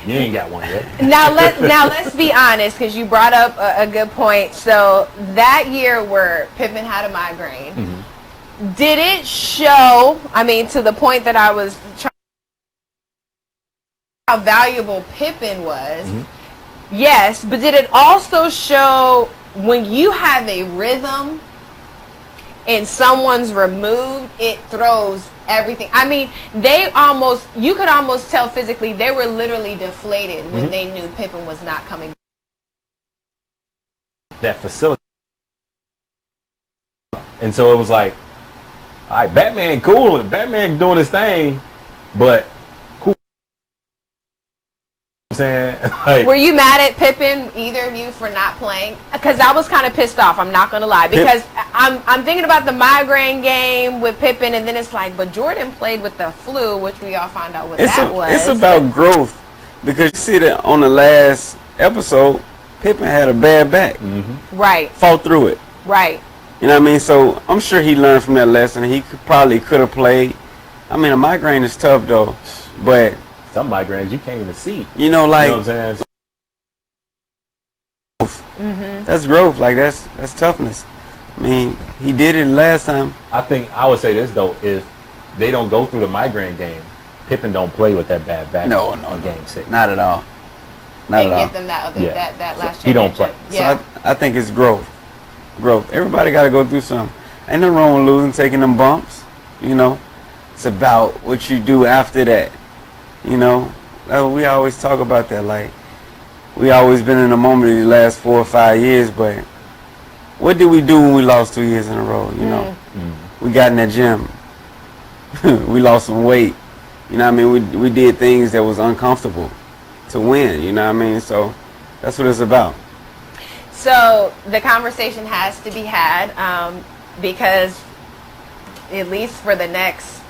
S6: you ain't got one yet.
S2: Now let's be honest, because you brought up a good point. So that year where Pippen had a migraine, did it show, I mean, to the point that I was trying how valuable Pippen was, yes, but did it also show when you have a rhythm and someone's removed, it throws everything. I mean, you could almost tell physically they were literally deflated when they knew Pippen was not coming.
S6: That facility. And so it was like, all right, Batman cool and Batman doing his thing, but cool. I'm saying, like,
S2: were you mad at Pippen, either of you, for not playing? Because I was kind of pissed off, I'm not going to lie. Because I'm thinking about the migraine game with Pippen, and then it's like, but Jordan played with the flu, which we all found out what that was.
S3: It's about growth. Because you see that on the last episode, Pippen had a bad back.
S2: Right.
S3: Fought through it.
S2: Right.
S3: You know what I mean? So I'm sure he learned from that lesson. He probably could have played. I mean, a migraine is tough, though. But
S6: some migraines you can't even see.
S3: You know, like,
S6: you know what I'm
S3: saying? That's growth. Like, that's toughness. I mean, he did it last time.
S6: I would say this, though, if they don't go through the migraine game, Pippen don't play with that bad back.
S3: No,
S6: game 6.
S3: Not at all. Not at all.
S2: Give them that last
S6: so he don't play.
S2: Yeah.
S3: So I think it's growth. Growth. Everybody got to go through something. Ain't nothing wrong with losing, taking them bumps. You know, it's about what you do after that. You know, we always talk about that. Like, we always been in a moment in the last 4 or 5 years, but what did we do when we lost 2 years in a row? You know, we got in that gym. We lost some weight. You know what I mean? We did things that was uncomfortable to win. You know what I mean? So that's what it's about.
S2: So the conversation has to be had because at least for the next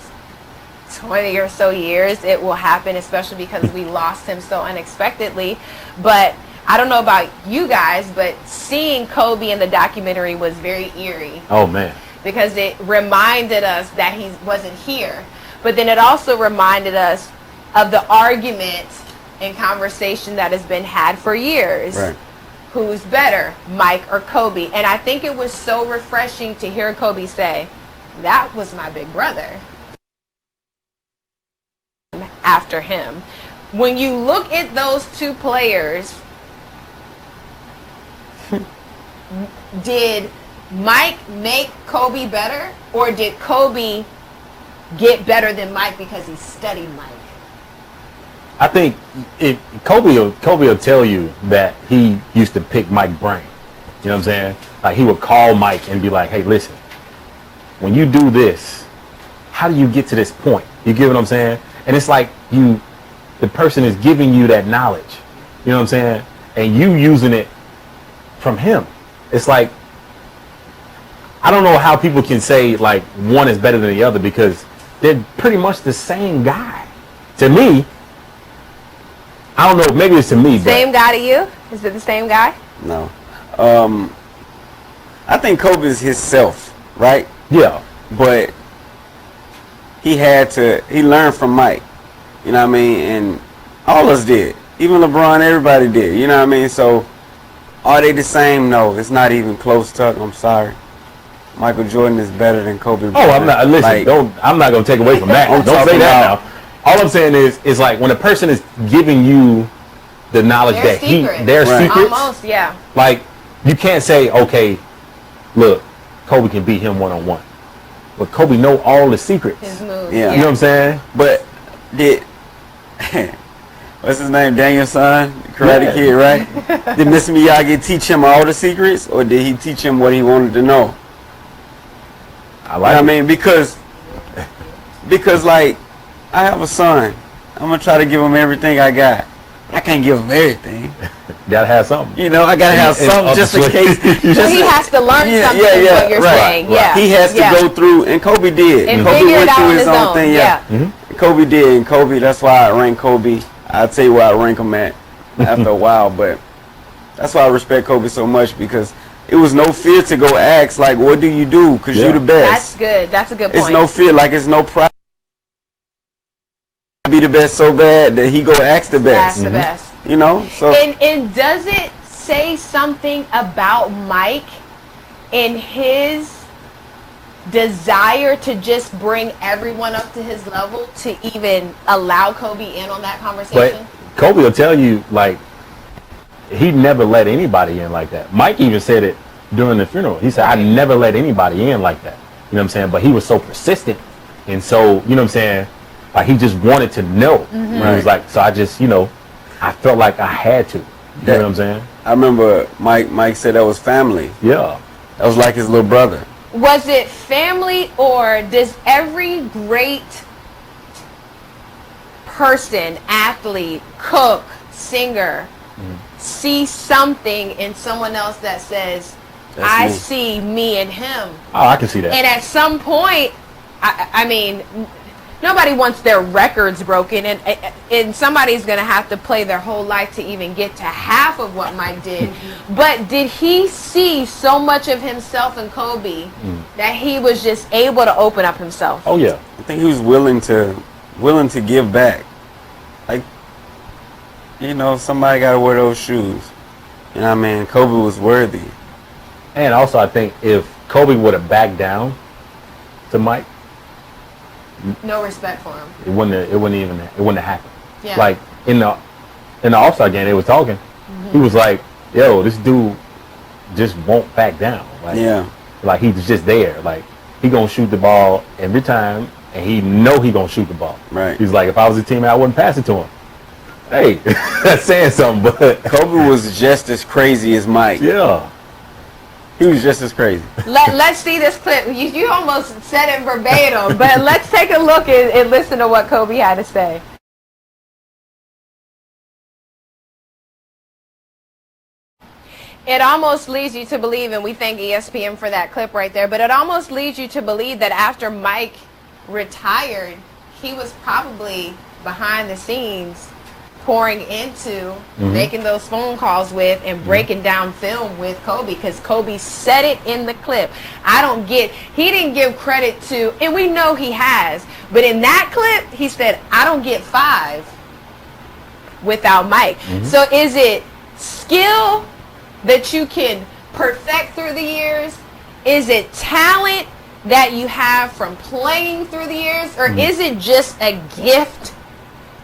S2: 20 or so years it will happen, especially because we lost him so unexpectedly. But I don't know about you guys, but seeing Kobe in the documentary was very eerie.
S6: Oh, man.
S2: Because it reminded us that he wasn't here. But then it also reminded us of the argument and conversation that has been had for years.
S3: Right.
S2: who's better, Mike or Kobe? And I think it was so refreshing to hear Kobe say, that was my big brother after him. When you look at those two players, did Mike make Kobe better, or did Kobe get better than Mike because he studied Mike?
S6: I think Kobe will tell you that he used to pick Mike's brain. You know what I'm saying? Like, he would call Mike and be like, hey, listen, when you do this, how do you get to this point? You get what I'm saying? And it's like the person is giving you that knowledge. You know what I'm saying? And you using it from him. It's like, I don't know how people can say like one is better than the other, because they're pretty much the same guy. To me, I don't know, maybe it's to me.
S2: Same guy to you? Is it the same guy?
S3: No. I think Kobe is himself, right?
S6: Yeah.
S3: But he learned from Mike. You know what I mean? And all of us did. Even LeBron, everybody did. You know what I mean? So, are they the same? No, it's not even close, Tuck. I'm sorry. Michael Jordan is better than Kobe Bryant.
S6: Oh, I'm not. Listen, I'm not going to take away from that. Don't say that now. All I'm saying is like, when a person is giving you the knowledge their secrets.
S2: Almost, yeah.
S6: Like, you can't say, okay, look, Kobe can beat him one-on-one. But Kobe know all the secrets.
S2: His moves.
S3: Yeah.
S6: You know what I'm saying?
S3: But what's his name? Daniel's son, Karate Kid, right? Did Mr. Miyagi teach him all the secrets, or did he teach him what he wanted to know?
S6: I like
S3: it. I mean, because like, I have a son. I'm gonna try to give him everything I got. I can't give him everything.
S6: Gotta have something.
S3: You know, I gotta have something just in case.
S2: So he has to learn something. Is what you're saying.
S3: Right.
S2: Yeah.
S3: He has to go through, and Kobe did.
S2: And
S3: Kobe
S2: figure
S3: went
S2: it out
S3: through
S2: on
S3: his own thing. Yeah.
S6: Mm-hmm.
S3: Kobe did, and Kobe. That's why I rank Kobe. I'll tell you where I rank him at after a while, but that's why I respect Kobe so much, because it was no fear to go ask, like, what do you do? Because you're the best.
S2: That's good. That's a good point.
S3: It's no fear. Like, it's no pride. Be the best so bad that he go ask the best.
S2: That's the best.
S3: You know? So.
S2: And does it say something about Mike and his desire to just bring everyone up to his level to even allow Kobe in on that conversation?
S6: But Kobe will tell you, like, he never let anybody in like that. Mike even said it during the funeral. He said, I never let anybody in like that. You know what I'm saying? But he was so persistent. And so, you know what I'm saying? Like, he just wanted to know. Mm-hmm. He was like, so I just, you know, I felt like I had to. You know what I'm saying?
S3: I remember Mike said that was family.
S6: Yeah.
S3: That was like his little brother.
S2: Was it family, or does every great person, athlete, cook, singer, see something in someone else that says, I see me and him?
S6: Oh, I can see that.
S2: And at some point, I mean, nobody wants their records broken, and somebody's going to have to play their whole life to even get to half of what Mike did. But did he see so much of himself in Kobe that he was just able to open up himself?
S6: Oh, yeah.
S3: I think he was willing to give back. Like, you know, somebody got to wear those shoes. You know what I mean? Kobe was worthy.
S6: And also, I think if Kobe would have backed down to Mike,
S2: no respect for him.
S6: It wouldn't have happened.
S2: Yeah.
S6: Like, in the All-Star game, they were talking. He was like, yo, this dude just won't back down. Like,
S3: yeah.
S6: Like, he's just there. Like, he gonna shoot the ball every time, and he know he gonna shoot the ball.
S3: Right.
S6: He's like, if I was a teammate, I wouldn't pass it to him. Hey, that's saying something, but
S3: Kobe was just as crazy as Mike.
S6: Yeah.
S3: He was just as crazy.
S2: Let's see this clip. You almost said it verbatim, but let's take a look and listen to what Kobe had to say. It almost leads you to believe, and we thank ESPN for that clip right there, but it almost leads you to believe that after Mike retired, he was probably behind the scenes pouring into making those phone calls with and breaking down film with Kobe, because Kobe said it in the clip. He didn't give credit to, and we know he has, but in that clip, he said, I don't get 5 without Mike. So is it skill that you can perfect through the years? Is it talent that you have from playing through the years? Or is it just a gift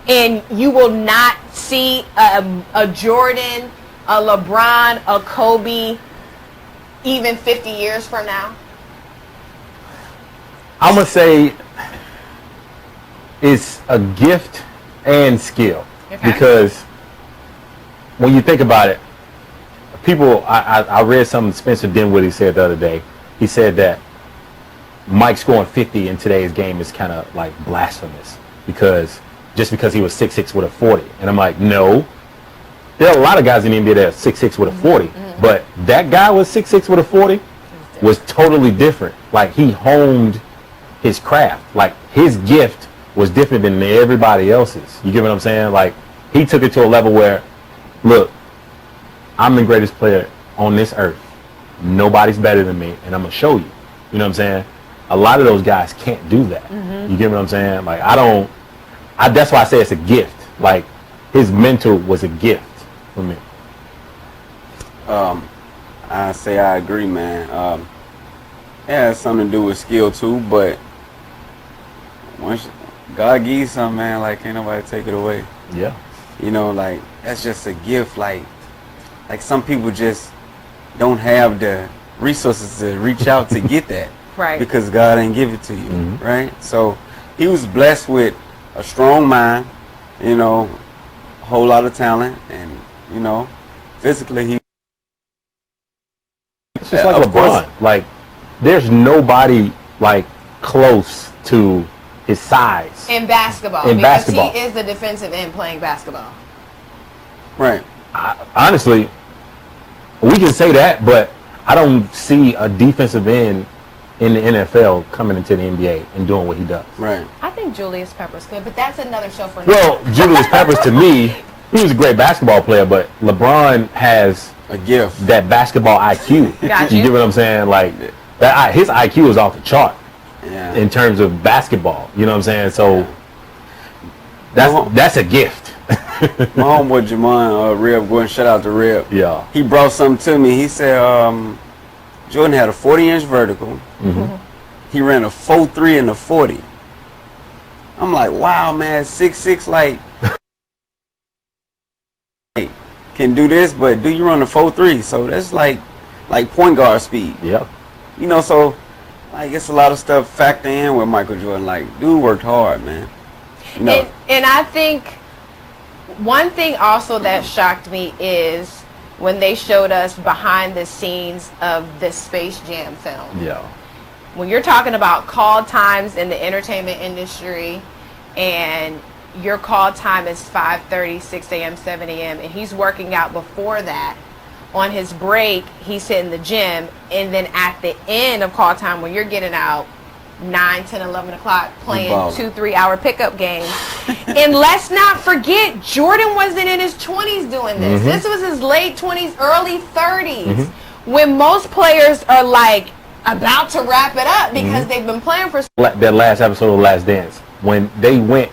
S2: and you will not see a Jordan, a LeBron, a Kobe even 50 years from now?
S6: I'm going to say it's a gift and skill.
S2: Okay.
S6: Because when you think about it, people, I read something Spencer Dinwiddie said the other day. He said that Mike scoring 50 in today's game is kind of like blasphemous because he was 6'6" with a 40. And I'm like, no. There are a lot of guys in the NBA that are 6'6" with a 40. But that guy was 6'6" with a 40 was totally different. Like, he honed his craft. Like, his gift was different than everybody else's. You get what I'm saying? Like, he took it to a level where, look, I'm the greatest player on this earth. Nobody's better than me, and I'm going to show you. You know what I'm saying? A lot of those guys can't do that. You get what I'm saying? Like, that's why I say it's a gift. Like, his mentor was a gift for me.
S3: I say I agree, man. It has something to do with skill too, but once God gives you something, man, like, ain't nobody take it away.
S6: Yeah.
S3: You know, like, that's just a gift. Like some people just don't have the resources to reach out to get that.
S2: Right.
S3: Because God ain't give it to you, right? So he was blessed with a strong mind, you know, a whole lot of talent, and, you know, physically he.
S6: It's just like LeBron. Like, there's nobody like close to his size
S2: In basketball. Because he is the defensive end playing basketball.
S3: Right.
S6: Honestly, we can say that, but I don't see a defensive end in the NFL coming into the NBA and doing what he does.
S3: Right.
S2: I think Julius Peppers could, but that's another show for
S6: Well, Julius Peppers, to me, he was a great basketball player, but LeBron has
S3: a gift.
S6: That basketball IQ.
S2: Got
S6: You get what I'm saying? Like, that his IQ is off the chart in terms of basketball. You know what I'm saying? So that's a gift.
S3: My homeboy Jamon Rib, going shout out to Rib.
S6: Yeah.
S3: He brought something to me. He said Jordan had a 40-inch vertical. He ran a 4.3 in the 40. I'm like, wow, man, 6'6", like can do this, but do you run a 4.3? So that's like point guard speed.
S6: Yep.
S3: You know, so like it's a lot of stuff factor in with Michael Jordan. Like, dude worked hard, man. You know.
S2: And I think one thing also that shocked me is when they showed us behind the scenes of the Space Jam film.
S6: Yeah.
S2: When you're talking about call times in the entertainment industry and your call time is 5:30, 6 a.m., 7 a.m., and he's working out before that. On his break, he's hitting the gym, and then at the end of call time, when you're getting out 9, 10, 11 o'clock, playing 2-3 hour pickup games. And let's not forget, Jordan wasn't in his 20s doing this. This was his late 20s, early 30s, when most players are like about to wrap it up because they've been playing for.
S6: That last episode of Last Dance, when they went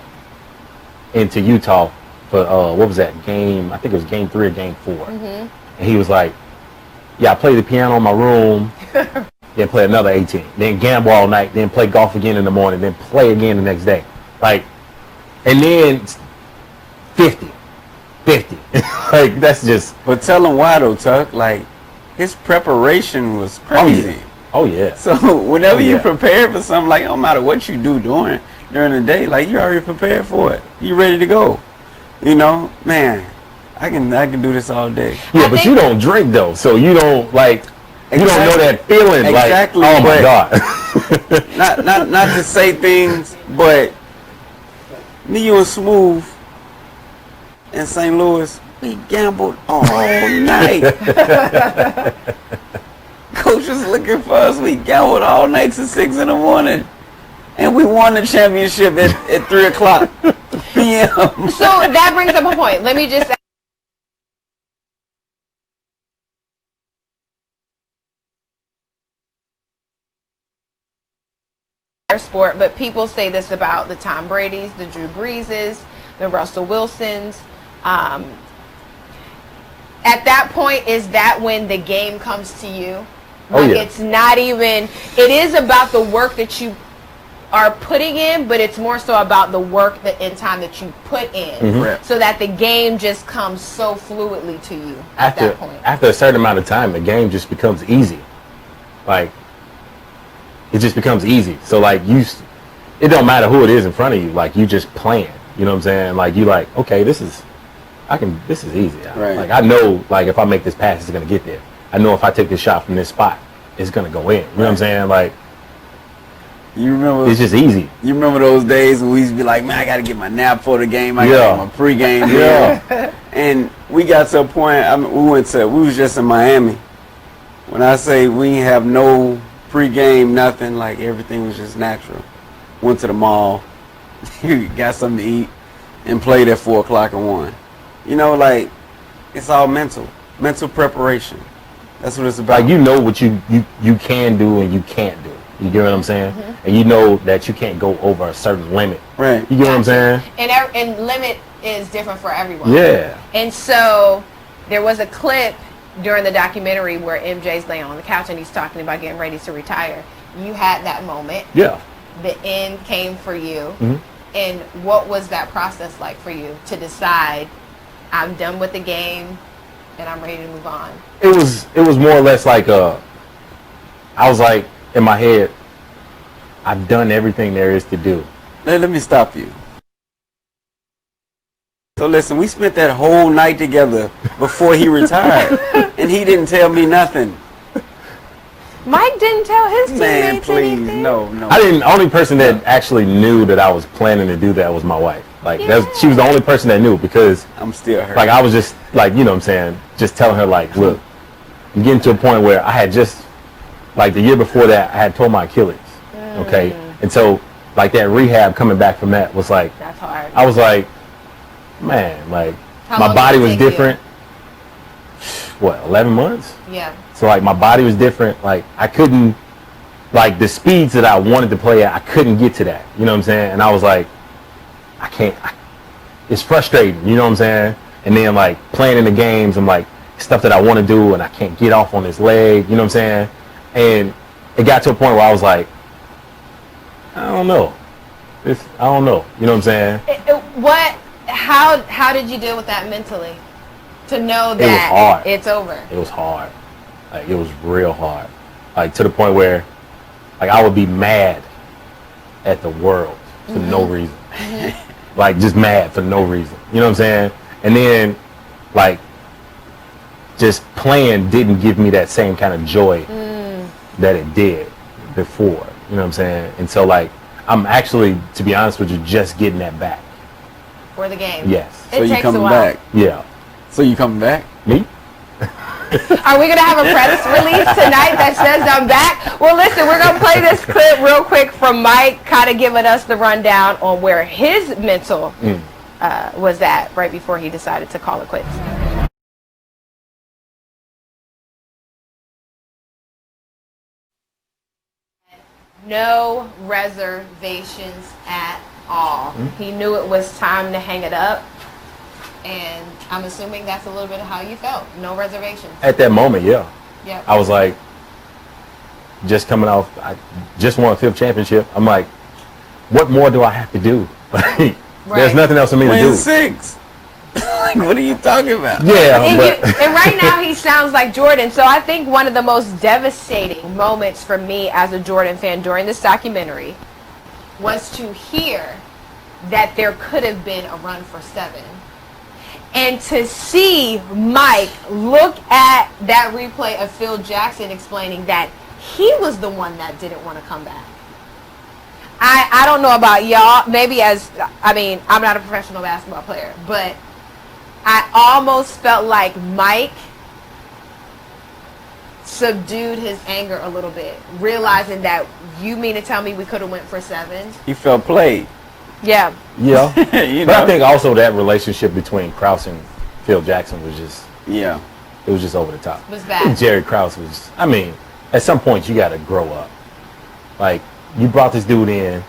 S6: into Utah for what was that game? I think it was game 3 or game 4. And he was like, "Yeah, I played the piano in my room, then play another 18, then gamble all night, then play golf again in the morning, then play again the next day, like, and then 50." Like, that's just.
S3: But tell him why though, Tuck. Like, his preparation was crazy.
S6: Oh yeah.
S3: So whenever you prepare for something, like, no matter what you do during the day, like, you already prepared for it. You ready to go. You know, man, I can do this all day.
S6: Yeah, but you don't drink though, so you don't like. You don't know that feeling.
S3: Exactly.
S6: Like, oh my God.
S3: not to say things, but me and Smooth in St. Louis, we gambled all night. Coach was looking for us. We gambled all night to 6 in the morning. And we won the championship at 3 o'clock p.m.
S2: So that brings up a point. Let me just sport, but people say this about the Tom Brady's, the Drew Breeses, the Russell Wilsons. at that point, is that when the game comes to you?
S6: Oh, yeah.
S2: It's not even, it is about the work that you are putting in, but it's more so about the work and time that you put in, so that the game just comes so fluidly to you at that point.
S6: After a certain amount of time, the game just becomes easy. Like, it just becomes easy. So, like, it don't matter who it is in front of you. Like, you just playing. You know what I'm saying? Like, you like, okay, this is easy.
S3: Right.
S6: Like, I know, like, if I make this pass, it's going to get there. I know if I take this shot from this spot, it's going to go in. You know what I'm saying? Like,
S3: you remember?
S6: It's just easy.
S3: You remember those days when we used to be like, man, I got to get my nap for the game. I got to get my pregame.
S6: Yeah.
S3: And we got to a point, we was just in Miami. When I say we didn't have no pregame, nothing, like everything was just natural. Went to the mall, got something to eat, and played at 4 o'clock and 1. You know, like, it's all mental preparation. That's what it's about.
S6: Like, you know what you can do and you can't do. You get what I'm saying? And you know that you can't go over a certain limit.
S3: Right.
S6: You get what I'm saying?
S2: And limit is different for everyone.
S6: Yeah.
S2: And so there was a clip during the documentary where MJ's laying on the couch and he's talking about getting ready to retire. You had that moment.
S6: Yeah.
S2: The end came for you. And what was that process like for you to decide, I'm done with the game and I'm ready to move on?
S6: It was more or less like I was like, in my head, I've done everything there is to do.
S3: Let me stop you. So listen, we spent that whole night together before he retired, and he didn't tell me nothing.
S2: Mike didn't tell his teammates
S3: Man, please,
S2: anything?
S3: no.
S6: I didn't. The only person that actually knew that I was planning to do that was my wife. Like, she was the only person that knew, because
S3: I'm still hurt.
S6: like, I was just like, you know what I'm saying, just telling her, like, look, I'm getting to a point where I had just, like, the year before that, I had torn my Achilles. Okay, and so, like, that rehab coming back from that was like,
S2: that's hard.
S6: I was like, man, like,
S2: How
S6: my
S2: long
S6: body
S2: did it
S6: was
S2: take you?
S6: different. What, 11 months?
S2: Yeah.
S6: So, like, my body was different. Like, I couldn't, like, the speeds that I wanted to play at, I couldn't get to that. You know what I'm saying? And I was like, I can't. It's frustrating. You know what I'm saying? And then, like, playing in the games, I'm like, stuff that I want to do, and I can't get off on this leg. You know what I'm saying? And it got to a point where I was like, I don't know. I don't know. You know what I'm saying?
S2: How did you deal with that mentally? To know that
S6: it was hard.
S2: It's over.
S6: It was hard. Like, it was real hard. Like, to the point where, like, I would be mad at the world for no reason. Like, just mad for no reason. You know what I'm saying? And then, like, just playing didn't give me that same kind of joy that it did before. You know what I'm saying? And so, like, I'm actually, to be honest with you, just getting that back.
S2: For the game.
S6: Yes.
S3: So you coming back?
S6: Yeah.
S3: So you coming back?
S6: Me?
S2: Are we going to have a press release tonight that says I'm back? Well, listen, we're going to play this clip real quick from Mike, kind of giving us the rundown on where his mental was at right before he decided to call it quits. No reservations at all. He knew it was time to hang it up. And I'm assuming that's a little bit of how you felt. No reservations.
S6: At that moment, yeah.
S2: Yep.
S6: I was like, just coming off, I just won a 5th championship. I'm like, what more do I have to do? Like, there's nothing else for me to do.
S3: 6. Like, what are you talking about?
S6: Yeah,
S2: and right now he sounds like Jordan. So I think one of the most devastating moments for me as a Jordan fan during this documentary was to hear that there could have been a run for 7. And to see Mike look at that replay of Phil Jackson explaining that he was the one that didn't want to come back. I don't know about y'all. Maybe I'm not a professional basketball player, but I almost felt like Mike subdued his anger a little bit, realizing that you mean to tell me we could have went for 7?
S3: He felt played.
S2: Yeah.
S6: Yeah.
S3: You
S6: But
S3: know?
S6: I think also that relationship between Krause and Phil Jackson was just,
S3: Yeah.
S6: it was just over the top.
S2: It was bad.
S6: Jerry Krause was, I mean, at some point you got to grow up. Like, you brought this dude in.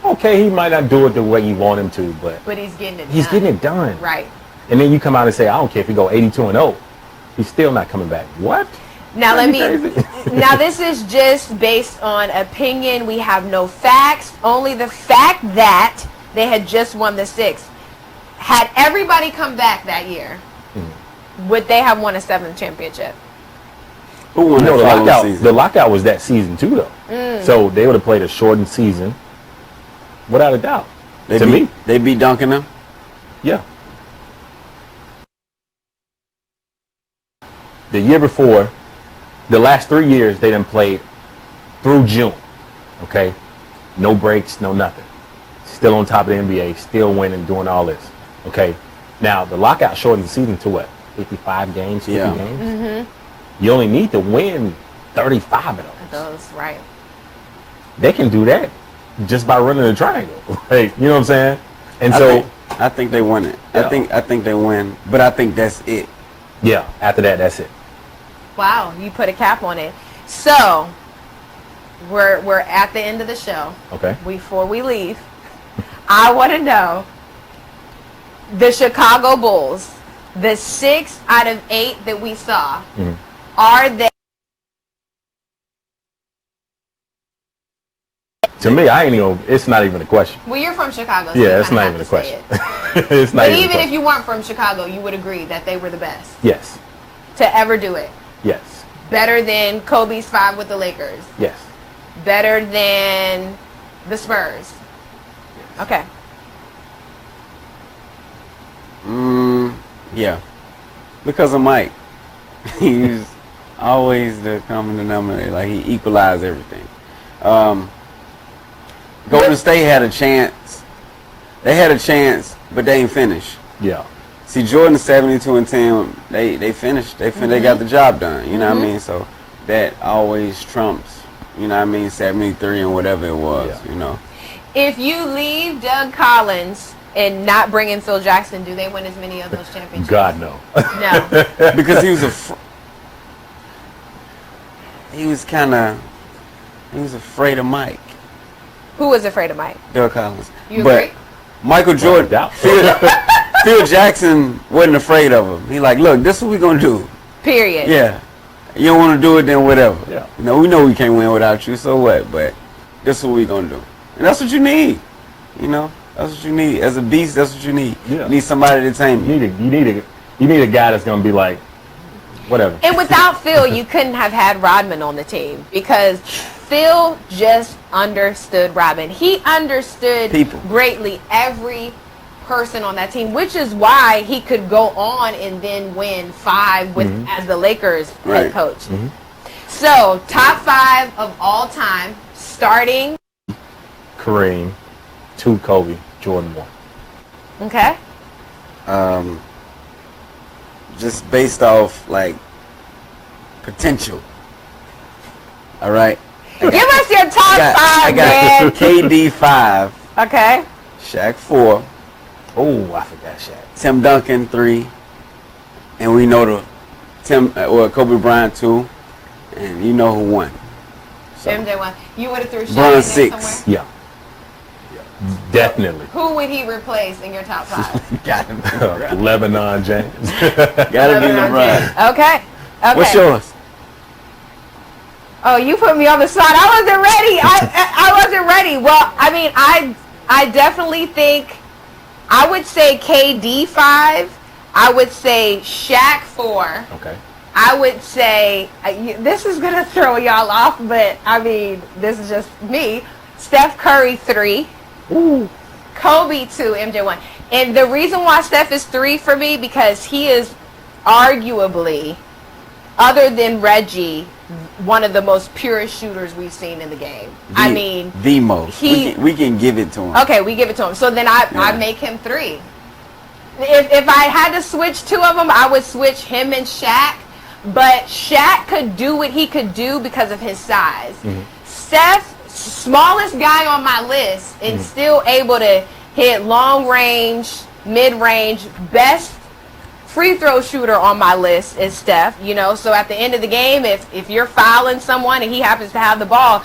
S6: Okay, he might not do it the way you want him to, but
S2: But he's getting it done.
S6: he's getting it done.
S2: Right.
S6: And then you come out and say, I don't care if you go 82-0. He's still not coming back. What?
S2: Now
S6: Are you crazy?
S2: now this is just based on opinion. We have no facts, only the fact that they had just won the 6th. Had everybody come back that year, would they have won a 7th championship?
S3: Who won
S6: You know,
S3: that
S6: the
S3: following
S6: lockout,
S3: season?
S6: the lockout was that season too, though. So they would have played a shortened season, without a doubt. To me,
S3: They beat Duncan them?
S6: yeah. The year before, the last 3 years, they done played through June. Okay, no breaks, no nothing. Still on top of the NBA, still winning, doing all this. Okay, now the lockout shortened the season to what? 55 games, 50
S3: Yeah.
S6: games. You only need to win 35 of those.
S2: Those, right.
S6: They can do that just by running a triangle. Like, you know what I'm saying? And
S3: I think they win it.
S6: Yeah.
S3: I think they win, but I think that's it.
S6: yeah, after that, that's it.
S2: Wow, you put a cap on it. So, we're at the end of the show.
S6: Okay.
S2: Before we leave, I want to know the Chicago Bulls, the 6 out of 8 that we saw, are they?
S6: To me, I ain't even. It's not even a question.
S2: Well, you're from Chicago. So
S6: Yeah,
S2: you
S6: it's
S2: kinda
S6: not
S2: have
S6: even a
S2: to say
S6: question.
S2: it.
S6: It's not
S2: But
S6: even.
S2: even
S6: a
S2: if
S6: question.
S2: you weren't from Chicago, you would agree that they were the best
S6: Yes.
S2: to ever do it.
S6: Yes.
S2: Better than Kobe's 5 with the Lakers.
S6: Yes.
S2: Better than the Spurs. Okay.
S3: Yeah, because of Mike. He's always the common denominator. Like, he equalized everything. Golden State had a chance. They had a chance, but they ain't finished.
S6: Yeah.
S3: See, Jordan 72-10. They finished. They got the job done. You know what I mean? So that always trumps. You know what I mean? 73 and whatever it was.
S6: Yeah.
S3: You know.
S2: If you leave Doug Collins and not bring in Phil Jackson, do they win as many of those championships?
S6: God no.
S2: No.
S3: Because he was he was afraid of Mike.
S2: Who was afraid of Mike?
S3: Doug Collins.
S2: You
S3: but
S2: agree?
S3: Michael Jordan,
S6: doubt.
S3: Phil Jackson wasn't afraid of him. He like, look, this is what we gonna do.
S2: Period.
S3: Yeah. You don't want to do it, then whatever.
S6: Yeah.
S3: You know, we know we can't win without you, so what? But this is what we gonna do. And that's what you need. You know, that's what you need. As a beast, that's what you need.
S6: Yeah.
S3: You need somebody to tame you.
S6: You need a guy that's gonna be like, whatever.
S2: And without Phil, you couldn't have had Rodman on the team because Phil just understood Rodman. He understood
S3: People.
S2: greatly every person on that team, which is why he could go on and then win 5 with as the Lakers head
S3: Right.
S2: coach. So, top 5 of all time, starting.
S6: Kareem, 2 Kobe, Jordan 1.
S2: Okay.
S3: Just based off like potential. All right.
S2: Give us your top 5,
S3: I
S2: man.
S3: got KD 5,
S2: Okay.
S3: Shaq 4,
S6: Oh, I forgot Shaq.
S3: Tim Duncan 3, and we know Kobe Bryant 2, and you know who won. So,
S2: MJ one. You would have threw Shaq in
S3: Bron
S2: there
S3: 6.
S2: somewhere?
S6: Yeah. Definitely.
S2: Who would he replace in your top 5?
S3: Got him.
S6: Lebanon James.
S3: Gotta be LeBron.
S2: Okay.
S3: What's yours?
S2: Oh, you put me on the spot. I wasn't ready. I wasn't ready. Well, I mean, I definitely think I would say KD 5. I would say Shaq 4.
S6: Okay.
S2: I would say this is gonna throw y'all off, but I mean, this is just me. Steph Curry 3.
S6: Ooh.
S2: Kobe 2, MJ 1. And the reason why Steph is 3 for me, because he is arguably, other than Reggie, one of the most purest shooters we've seen in the game. I mean,
S3: the most. We can give it to him.
S2: okay, we give it to him. So then I make him 3. If I had to switch 2 of them, I would switch him and Shaq. But Shaq could do what he could do because of his size. Steph, smallest guy on my list, and still able to hit long range, mid range. Best free throw shooter on my list is Steph. You know, so at the end of the game, if you're fouling someone and he happens to have the ball,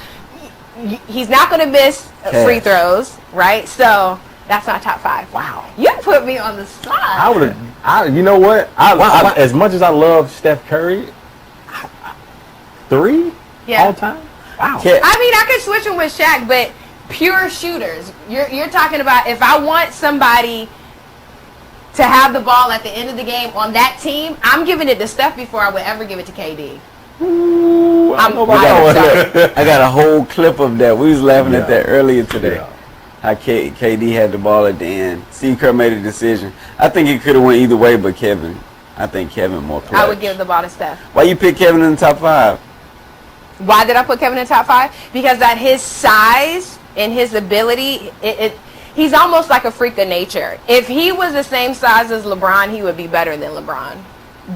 S2: he's not going to miss free throws, right? So that's my top 5.
S6: Wow.
S2: You put me on the spot.
S6: I would have. You know what? As much as I love Steph Curry, 3 all time. Wow.
S2: I mean, I could switch them with Shaq, but pure shooters. You're talking about if I want somebody to have the ball at the end of the game on that team, I'm giving it to Steph before I would ever give it to KD.
S6: Ooh,
S3: I got a whole clip of that. We was laughing at that earlier today.
S6: Yeah.
S3: How KD had the ball at the end. Steve Kerr made a decision. I think it could have went either way, but Kevin. I think Kevin more clutch.
S2: I would give the ball to Steph.
S3: Why you pick Kevin in the top 5?
S2: Why did I put Kevin in the top 5? Because at his size and his ability, he's almost like a freak of nature. If he was the same size as LeBron, he would be better than LeBron.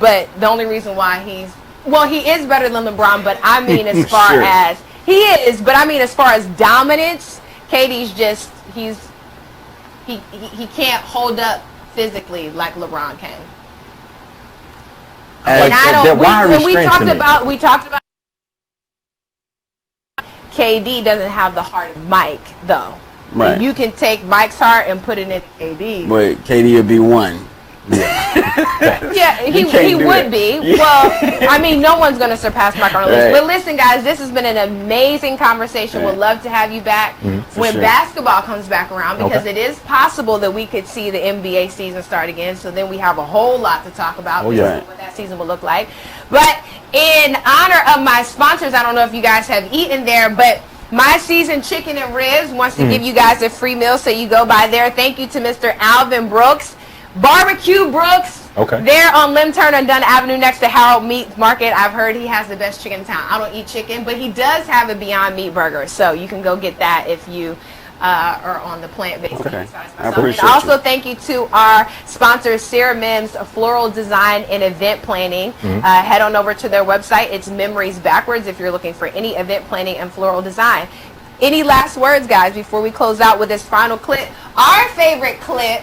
S2: But the only reason why he is better than LeBron, but I mean as far as as far as dominance, KD's just he can't hold up physically like LeBron can. We talked about KD doesn't have the heart of Mike though.
S3: Right.
S2: You can take Mike's heart and put it in KD.
S3: But KD would be 1.
S2: Yeah, he would be. Well, I mean, no one's going to surpass Mike on the list. But listen, guys, this has been an amazing conversation. We'd love to have you back when basketball comes back around, because it is possible that we could see the NBA season start again. So then we have a whole lot to talk about what that season will look like. But in honor of my sponsors, I don't know if you guys have eaten there, but My Seasoned Chicken and Ribs wants to give you guys a free meal, so you go by there. Thank you to Mr. Alvin Brooks. Barbecue Brooks.
S6: Okay.
S2: They're on Lim Turner and Dunn Avenue next to Harold Meat Market. I've heard he has the best chicken in town. I don't eat chicken, but he does have a Beyond Meat burger, so you can go get that if you are on the plant-based.
S3: Okay.
S2: I appreciate and also thank you to our sponsor, Sarah Mims Floral Design and Event Planning. Head on over to their website. It's Memories Backwards if you're looking for any event planning and floral design. Any last words, guys, before we close out with this final clip? Our favorite clip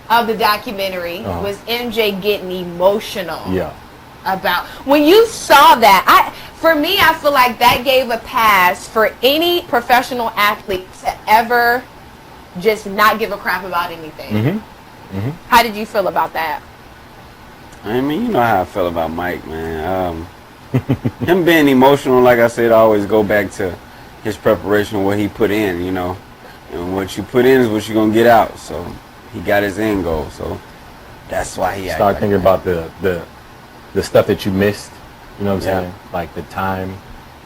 S2: of the documentary was MJ getting emotional about when you saw that. For me, I feel like that gave a pass for any professional athlete to ever just not give a crap about anything. How did you feel about that?
S3: I mean, you know how I feel about Mike, man. Him being emotional, like I said, I always go back to his preparation, what he put in, you know, and what you put in is what you're gonna get out. So he got his end goal, so that's why he
S6: start thinking about the stuff that you missed. You know what I'm saying? Like the time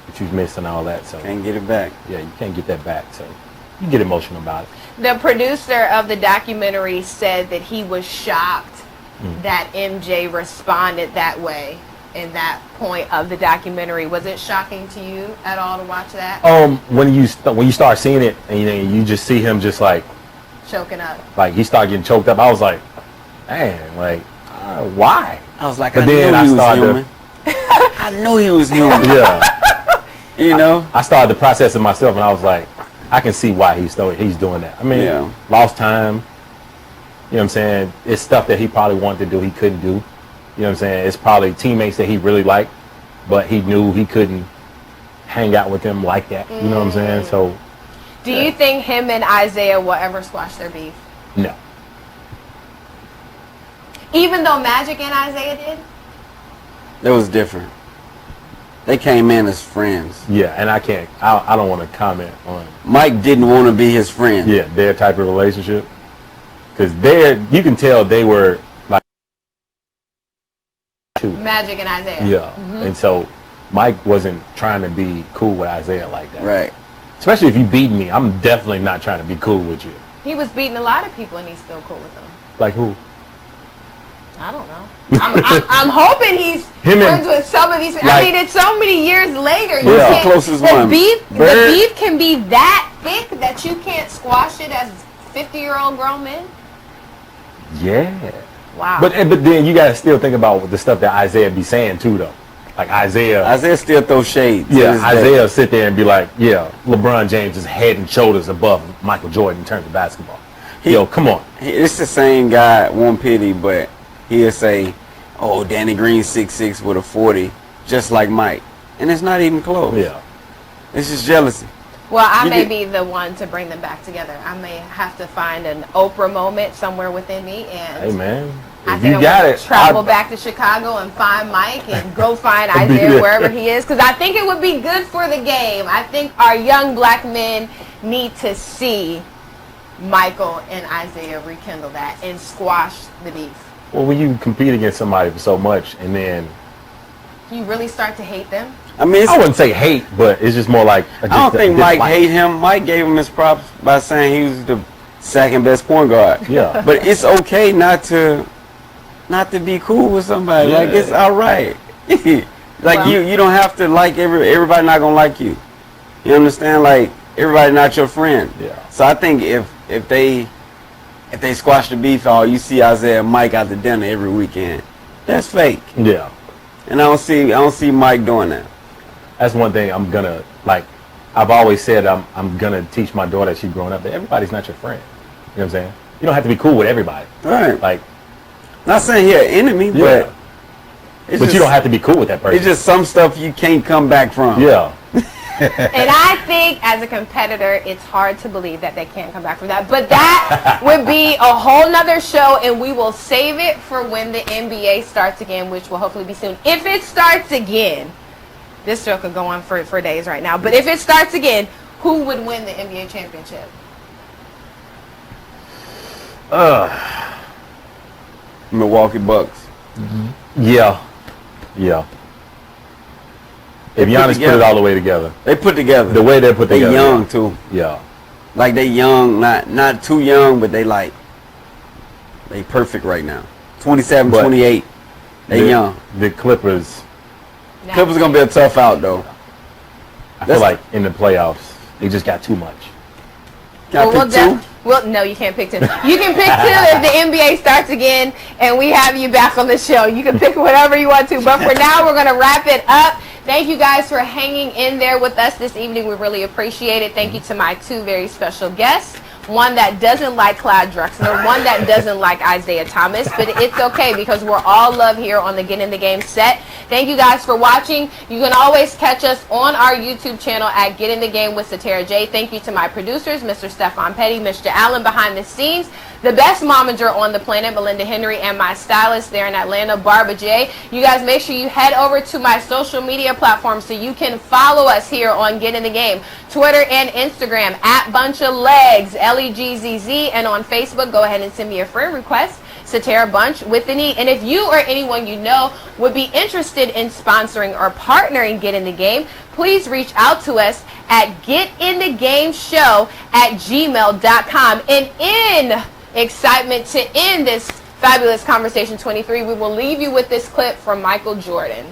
S6: that you missed and all that. So
S3: can't get it back.
S6: Yeah, you can't get that back. So you get emotional about it.
S2: The producer of the documentary said that he was shocked that MJ responded that way in that point of the documentary. Was it shocking to you at all to watch that?
S6: When you start seeing it and you just see him just like
S2: choking up.
S6: Like he started getting choked up. I was like, man, like why?
S3: I was like,
S6: but then I started.
S3: I knew he was human.
S6: Yeah.
S3: You know,
S6: I started to process it myself, and I was like, I can see why he's doing that. I mean, lost time. You know what I'm saying? It's stuff that he probably wanted to do, he couldn't do. You know what I'm saying? It's probably teammates that he really liked, but he knew he couldn't hang out with them like that. You know what I'm saying? So.
S2: Do you think him and Isaiah will ever squash their beef?
S6: No.
S2: Even though Magic and Isaiah did?
S3: It was different. They came in as friends.
S6: Yeah, and I don't want to comment on.
S3: Mike didn't want to be his friend.
S6: Yeah, their type of relationship. Because you can tell they were like.
S2: Magic and Isaiah.
S6: Yeah, and so Mike wasn't trying to be cool with Isaiah like that.
S3: Right.
S6: Especially if you beat me, I'm definitely not trying to be cool with you.
S2: He was beating a lot of people and he's still cool with them.
S6: Like who?
S2: I don't know. I'm hoping he's friends with some of these. Like, I mean, it's so many years later. You
S3: can't, the closest one.
S2: The beef can be that thick that you can't squash it as 50-year-old grown men.
S6: Yeah.
S2: Wow.
S6: But then you got to still think about the stuff that Isaiah be saying too, though. Like Isaiah
S3: still throws shades.
S6: Yeah, Isaiah sit there and be like, yeah, LeBron James is head and shoulders above Michael Jordan in terms of basketball. Yo, come on.
S3: It's the same guy, one pity, but he'll say, oh, Danny Green 6'6" with a 40, just like Mike. And it's not even close.
S6: Yeah.
S3: It's just jealousy.
S2: Well, I may be the one to bring them back together. I may have to find an Oprah moment somewhere within me. And
S6: hey, man,
S2: I think
S6: you got
S2: I'm
S6: it,
S2: travel back to Chicago and find Mike and go find Isaiah wherever he is, because I think it would be good for the game. I think our young black men need to see Michael and Isaiah rekindle that and squash the beef.
S6: Well, when you compete against somebody for so much, and then
S2: You really start to hate them?
S3: I mean,
S6: I wouldn't say hate, but it's just more like
S3: I don't think Mike hate him. Mike gave him his props by saying he was the second best point guard.
S6: Yeah.
S3: But it's okay not to be cool with somebody.
S6: Yeah.
S3: Like, it's all right. Like,
S2: Well,
S3: you don't have to like everybody. Not gonna like you. You understand? Like, everybody not your friend.
S6: Yeah.
S3: So I think if they squash the beef, you see Isaiah and Mike out to dinner every weekend. That's fake.
S6: Yeah.
S3: And I don't see Mike doing that.
S6: That's one thing I'm gonna like. I've always said I'm gonna teach my daughter as she's growing up that everybody's not your friend. You know what I'm saying? You don't have to be cool with everybody.
S3: Right.
S6: Like,
S3: Not saying you're an enemy,
S6: yeah.
S3: but
S6: You don't have to be cool with that person.
S3: It's just some stuff you can't come back from.
S6: Yeah.
S2: And I think as a competitor, it's hard to believe that they can't come back from that. But that would be a whole nother show, and we will save it for when the NBA starts again, which will hopefully be soon. If it starts again, this show could go on for days right now. But if it starts again, who would win the NBA championship?
S3: Milwaukee Bucks.
S6: Yeah. Yeah. If
S3: They put
S6: Giannis put
S3: together.
S6: it all the way together,
S3: They put together.
S6: the way they put
S3: They
S6: together,
S3: young too.
S6: Yeah.
S3: Like they young, not too young, but they perfect right now. 27,
S6: But
S3: 28. They young.
S6: The Clippers,
S3: Clippers gonna be a tough out though.
S6: I feel like in the playoffs, they just got too much.
S3: Can I pick two?
S2: No, you can't pick two. You can pick two if the NBA starts again and we have you back on the show. You can pick whatever you want to. But for now, we're going to wrap it up. Thank you guys for hanging in there with us this evening. We really appreciate it. Thank you to my two very special guests. One that doesn't like Clyde Drexler, one that doesn't like Isaiah Thomas, but it's okay because we're all love here on the Get in the Game set. Thank you guys for watching. You can always catch us on our YouTube channel at Get in the Game with Satara J. Thank you to my producers, Mr. Stefan Petty, Mr. Allen behind the scenes, the best momager on the planet, Melinda Henry, and my stylist there in Atlanta, Barbara J. You guys make sure you head over to my social media platforms so you can follow us here on Get in the Game. Twitter and Instagram at Bunch of Legs, LEGZZ, and on Facebook, go ahead and send me a friend request, Satara Bunch with an E. And if you or anyone you know would be interested in sponsoring or partnering Get in the Game, please reach out to us at getinthegameshow@gmail.com. And in excitement to end this fabulous conversation 23, we will leave you with this clip from Michael Jordan.